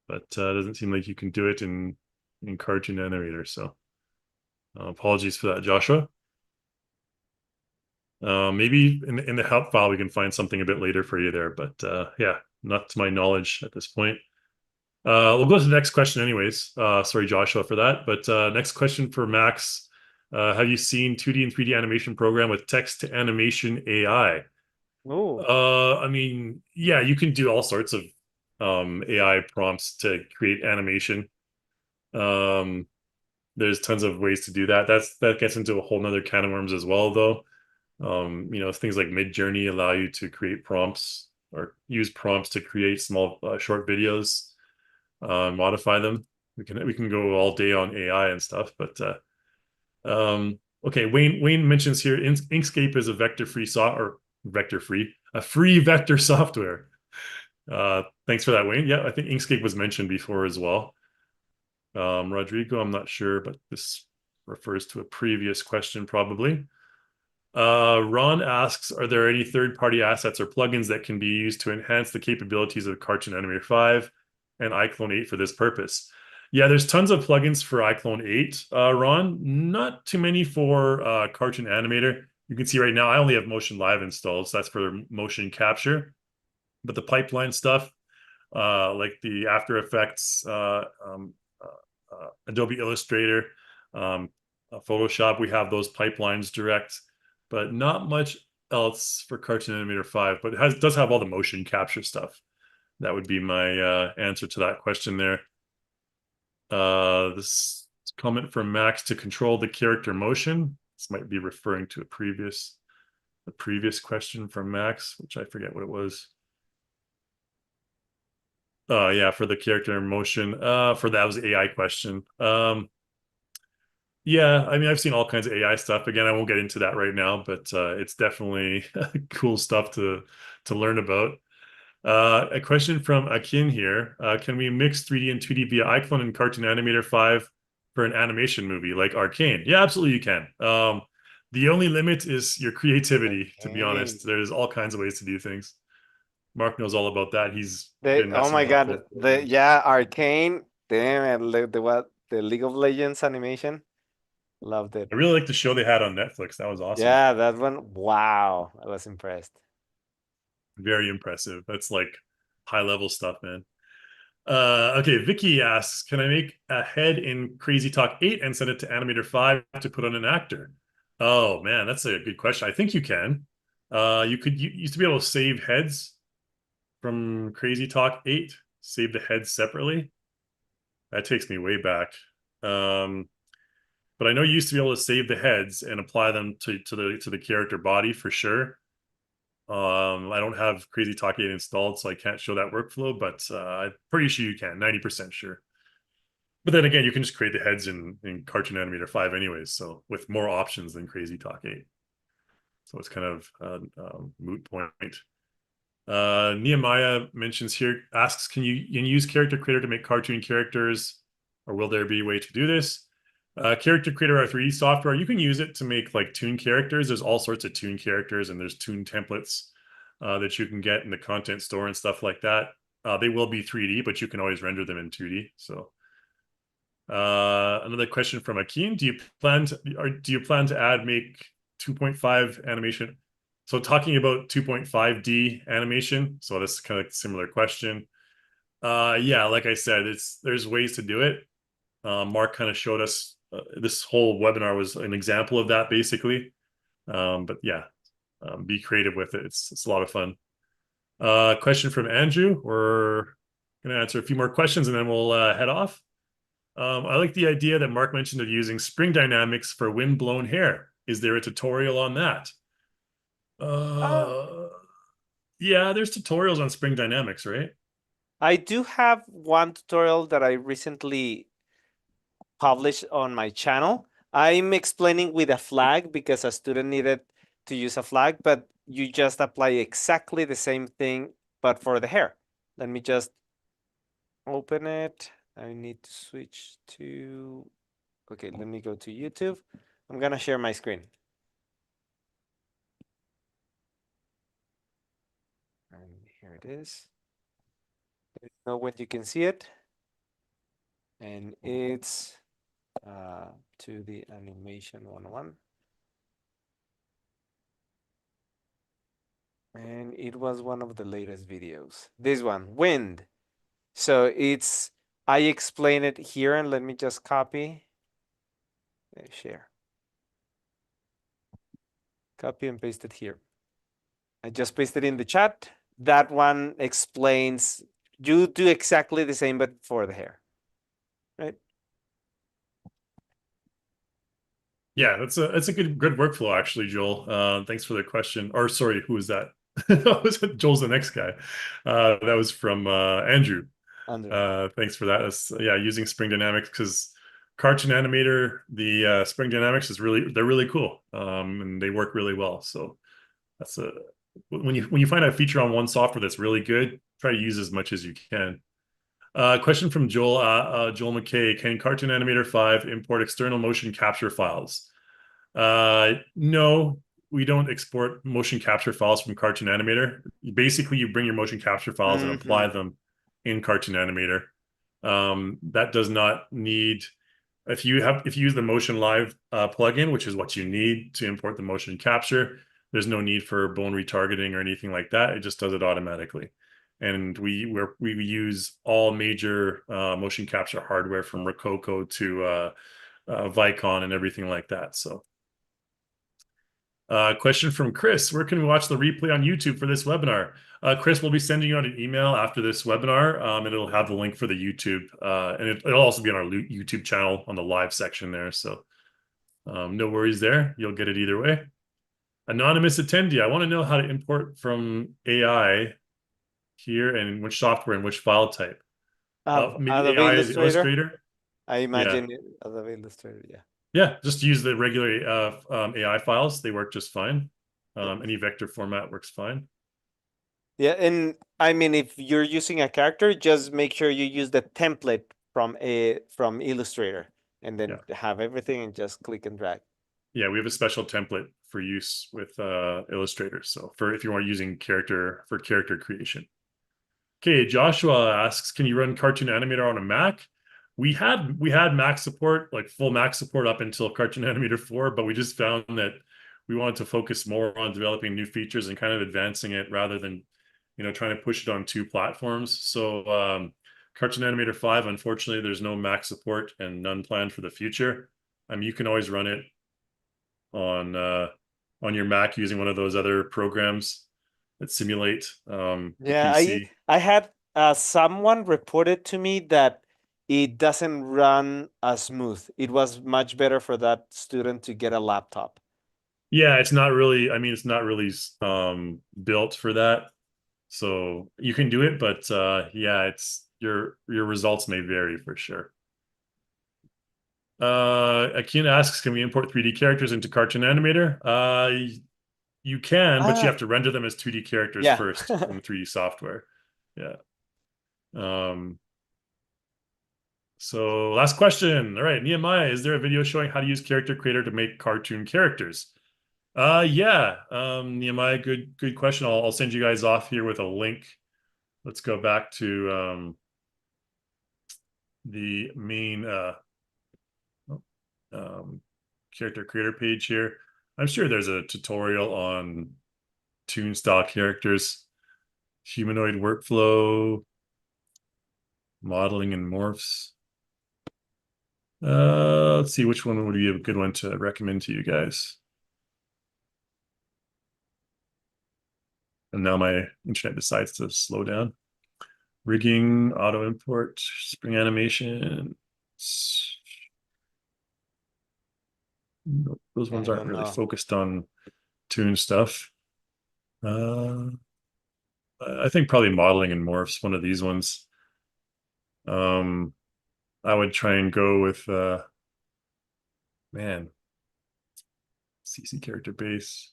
Speaker 3: but it doesn't seem like you can do it in Cartoon Animator. So apologies for that, Joshua. Maybe in the help file we can find something a bit later for you there, but yeah, not to my knowledge at this point. We'll go to the next question anyways. Sorry, Joshua, for that. But next question for Max. Have you seen 2D and 3D animation program with text to animation AI?
Speaker 1: oh,
Speaker 3: I mean, yeah, you can do all sorts of AI prompts to create animation. Um, there's tons of ways to do that. That gets into a whole nother can of worms as well, though. Things like Midjourney allow you to create prompts or use prompts to create small short videos, modify them. We can go all day on AI and stuff, but okay. Wayne mentions here Inkscape is a a free vector software. Thanks for that, Wayne. Yeah, I think Inkscape was mentioned before as well. Rodrigo, I'm not sure, but this refers to a previous question, probably. Ron asks, are there any third-party assets or plugins that can be used to enhance the capabilities of Cartoon Animator 5 and iClone 8 for this purpose? Yeah, there's tons of plugins for iClone 8, Ron. Not too many for Cartoon Animator. You can see right now I only have Motion Live installed, so that's for motion capture. But the pipeline stuff, like the After Effects, Adobe Illustrator, Photoshop, we have those pipelines direct, but not much else for Cartoon Animator 5, but does have all the motion capture stuff. That would be my answer to that question there. This comment from Max: to control the character motion. This might be referring to the previous question from Max, which I forget what it was. Yeah, for the character motion. For that was AI question. Yeah, I mean, I've seen all kinds of AI stuff. Again, I won't get into that right now, but it's definitely cool stuff to learn about. A question from Akin here. Can we mix 3D and 2D via iClone and Cartoon Animator 5 for an animation movie like Arcane? Yeah, absolutely you can. The only limit is your creativity, to be
Speaker 1: Okay.
Speaker 3: honest. There's all kinds of ways to do things. Mark knows all about that. He's
Speaker 1: The
Speaker 3: been
Speaker 1: oh
Speaker 3: messing
Speaker 1: my
Speaker 3: around
Speaker 1: god,
Speaker 3: with
Speaker 1: the yeah, Arcane. Damn it, the what? The League of Legends animation. Loved it.
Speaker 3: I really like the show they had on Netflix. That was awesome.
Speaker 1: Yeah, that one. Wow, I was impressed.
Speaker 3: Very impressive. That's like high level stuff, man. Okay, Vicky asks, can I make a head in Crazy Talk 8 and send it to Animator 5 to put on an actor? Oh man, that's a good question. I think you can. You used to be able to save heads from Crazy Talk 8, save the heads separately. That takes me way back. Um, but I know you used to be able to save the heads and apply them to the character body for sure. I don't have Crazy Talk 8 installed, so I can't show that workflow, but I'm pretty sure you can, 90% sure. But then again, you can just create the heads in Cartoon Animator 5 anyways, so with more options than Crazy Talk 8. So it's kind of moot point. Nehemiah mentions here, asks, can you use Character Creator to make cartoon characters, or will there be a way to do this? Character Creator, our 3D software, you can use it to make like toon characters. There's all sorts of toon characters, and there's toon templates that you can get in the content store and stuff like that. They will be 3D, but you can always render them in 2D. So another question from Akin: do you plan to add make 2.5 animation? So talking about 2.5D animation, so that's kind of a similar question. Yeah, like I said, there's ways to do it. Mark kind of showed us this whole webinar was an example of that, basically. But yeah, be creative with it. It's a lot of fun. Question from Andrew. We're gonna answer a few more questions and then we'll head off. I like the idea that Mark mentioned of using spring dynamics for wind-blown hair. Is there a tutorial on that?
Speaker 1: Uh,
Speaker 3: Uh, yeah, there's tutorials on spring dynamics, right?
Speaker 1: I do have one tutorial that I recently published on my channel. I'm explaining with a flag because a student needed to use a flag, but you just apply exactly the same thing, but for the hair. Let me just open it. I need to switch to, okay, let me go to YouTube. I'm gonna share my screen. And here it is. Let me know when you can see it. And it's to the animation 101. And it was one of the latest videos. This one, wind. So it's, I explain it here and let me just copy and share. Copy and paste it here. I just pasted in the chat. That one explains, you do exactly the same, but for the hair, right?
Speaker 3: Yeah, that's a good workflow actually, Joel. Thanks for the question. Or sorry, who was that? Joel's the next guy. That was from Andrew.
Speaker 1: Andrew.
Speaker 3: Thanks for that. Yeah, using Spring Dynamics because Cartoon Animator, the Spring Dynamics they're really cool, and they work really well. So that's a when you find a feature on one software that's really good, try to use as much as you can. Question from Joel McKay. Can Cartoon Animator 5 import external motion capture files? No, we don't export motion capture files from Cartoon Animator. Basically, you bring your motion capture files and
Speaker 1: Hmm.
Speaker 3: apply them in Cartoon Animator. That does not need if you use the Motion Live plugin, which is what you need to import the motion capture, there's no need for bone retargeting or anything like that. It just does it automatically. And we use all major motion capture hardware from Rococo to Vicon and everything like that. So question from Chris. Where can we watch the replay on YouTube for this webinar? Chris, we'll be sending you out an email after this webinar, and it'll have the link for the YouTube. And it'll also be on our YouTube channel on the live section there. So no worries there. You'll get it either way. Anonymous attendee. I want to know how to import from AI here and which software and which file type. Maybe
Speaker 1: Adobe
Speaker 3: AI is
Speaker 1: Illustrator.
Speaker 3: Illustrator.
Speaker 1: I
Speaker 3: Yeah.
Speaker 1: imagine Adobe Illustrator. Yeah.
Speaker 3: Yeah, just use the regular AI files. They work just fine.
Speaker 1: Yeah.
Speaker 3: Any vector format works fine.
Speaker 1: Yeah, and I mean, if you're using a character, just make sure you use the template from Illustrator, and then
Speaker 3: Yeah.
Speaker 1: have everything and just click and drag.
Speaker 3: Yeah, we have a special template for use with Illustrator. So for if you are using character for character creation. Okay, Joshua asks, can you run Cartoon Animator on a Mac? We had Mac support, like full Mac support up until Cartoon Animator 4, but we just found that we wanted to focus more on developing new features and kind of advancing it rather than, trying to push it on two platforms. So Cartoon Animator 5, unfortunately, there's no Mac support and none planned for the future. I mean, you can always run it on on your Mac using one of those other programs that simulate the
Speaker 1: Yeah,
Speaker 3: PC.
Speaker 1: I had someone reported to me that it doesn't run as smooth. It was much better for that student to get a laptop.
Speaker 3: Yeah, it's not really, I mean, it's not really built for that. So you can do it, but yeah, it's your results may vary for sure. Akin asks, can we import 3D characters into Cartoon Animator? You can, but you
Speaker 1: Ah,
Speaker 3: have to render them as 2D characters
Speaker 1: yeah.
Speaker 3: first in 3D software. Yeah. Um, so last question. All right, Nehemiah, is there a video showing how to use Character Creator to make cartoon characters? Yeah. Nehemiah, good question. I'll send you guys off here with a link. Let's go back to the main oh, um, character creator page here. I'm sure there's a tutorial on toon style characters, humanoid workflow, modeling and morphs. Let's see which one would be a good one to recommend to you guys. And now my internet decides to slow down. Rigging, auto import, spring animation. Nope, those ones
Speaker 1: I
Speaker 3: aren't
Speaker 1: don't
Speaker 3: really
Speaker 1: know.
Speaker 3: focused on toon stuff. Uh, I think probably modeling and morphs, one of these ones. Um, I would try and go with man, CC character base.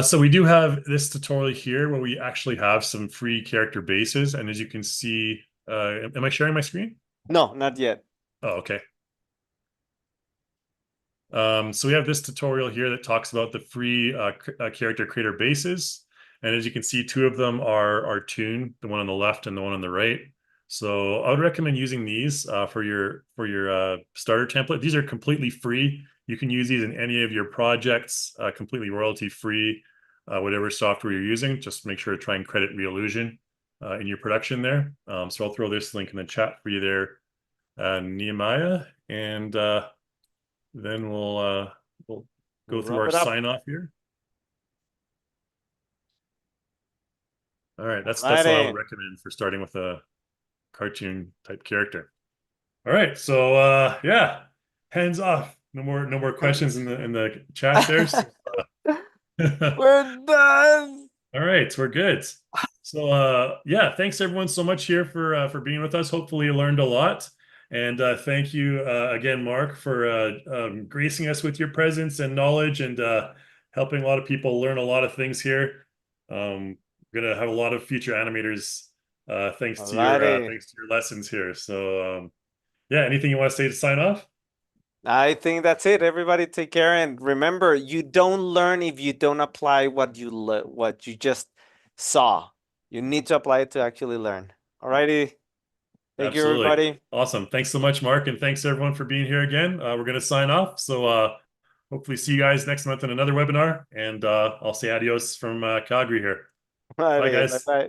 Speaker 3: So we do have this tutorial here where we actually have some free character bases, and as you can see, am I sharing my screen?
Speaker 1: No, not yet.
Speaker 3: Oh, okay. So we have this tutorial here that talks about the free character creator bases. And as you can see, two of them are Toon, the one on the left and the one on the right. So I would recommend using these for your starter template. These are completely free. You can use these in any of your projects, completely royalty free, whatever software you're using. Just make sure to try and credit Realusion in your production there. So I'll throw this link in the chat for you there, Nehemiah. And then we'll go
Speaker 1: We'll
Speaker 3: through
Speaker 1: wrap
Speaker 3: our
Speaker 1: it up.
Speaker 3: sign off here. All right, that's what I would
Speaker 1: Alrighty.
Speaker 3: recommend for starting with a cartoon type character. All right, so yeah, hands off. No more questions in the chat there. So,
Speaker 1: We're done.
Speaker 3: all right, so we're good. So yeah, thanks everyone so much here for being with us. Hopefully you learned a lot. And thank you again, Mark, for gracing us with your presence and knowledge and helping a lot of people learn a lot of things here. We're gonna have a lot of future animators Thanks to
Speaker 1: Alrighty.
Speaker 3: your lessons here. So yeah, anything you want to say to sign off?
Speaker 1: I think that's it. Everybody take care and remember, you don't learn if you don't apply what you just saw. You need to apply it to actually learn. Alrighty. Thank you,
Speaker 3: Absolutely.
Speaker 1: everybody.
Speaker 3: Awesome. Thanks so much, Mark, and thanks everyone for being here again. We're going to sign off. So hopefully see you guys next month in another webinar, and I'll say adios from Calgary here. Bye,
Speaker 1: Alrighty. Bye
Speaker 3: guys.
Speaker 1: bye.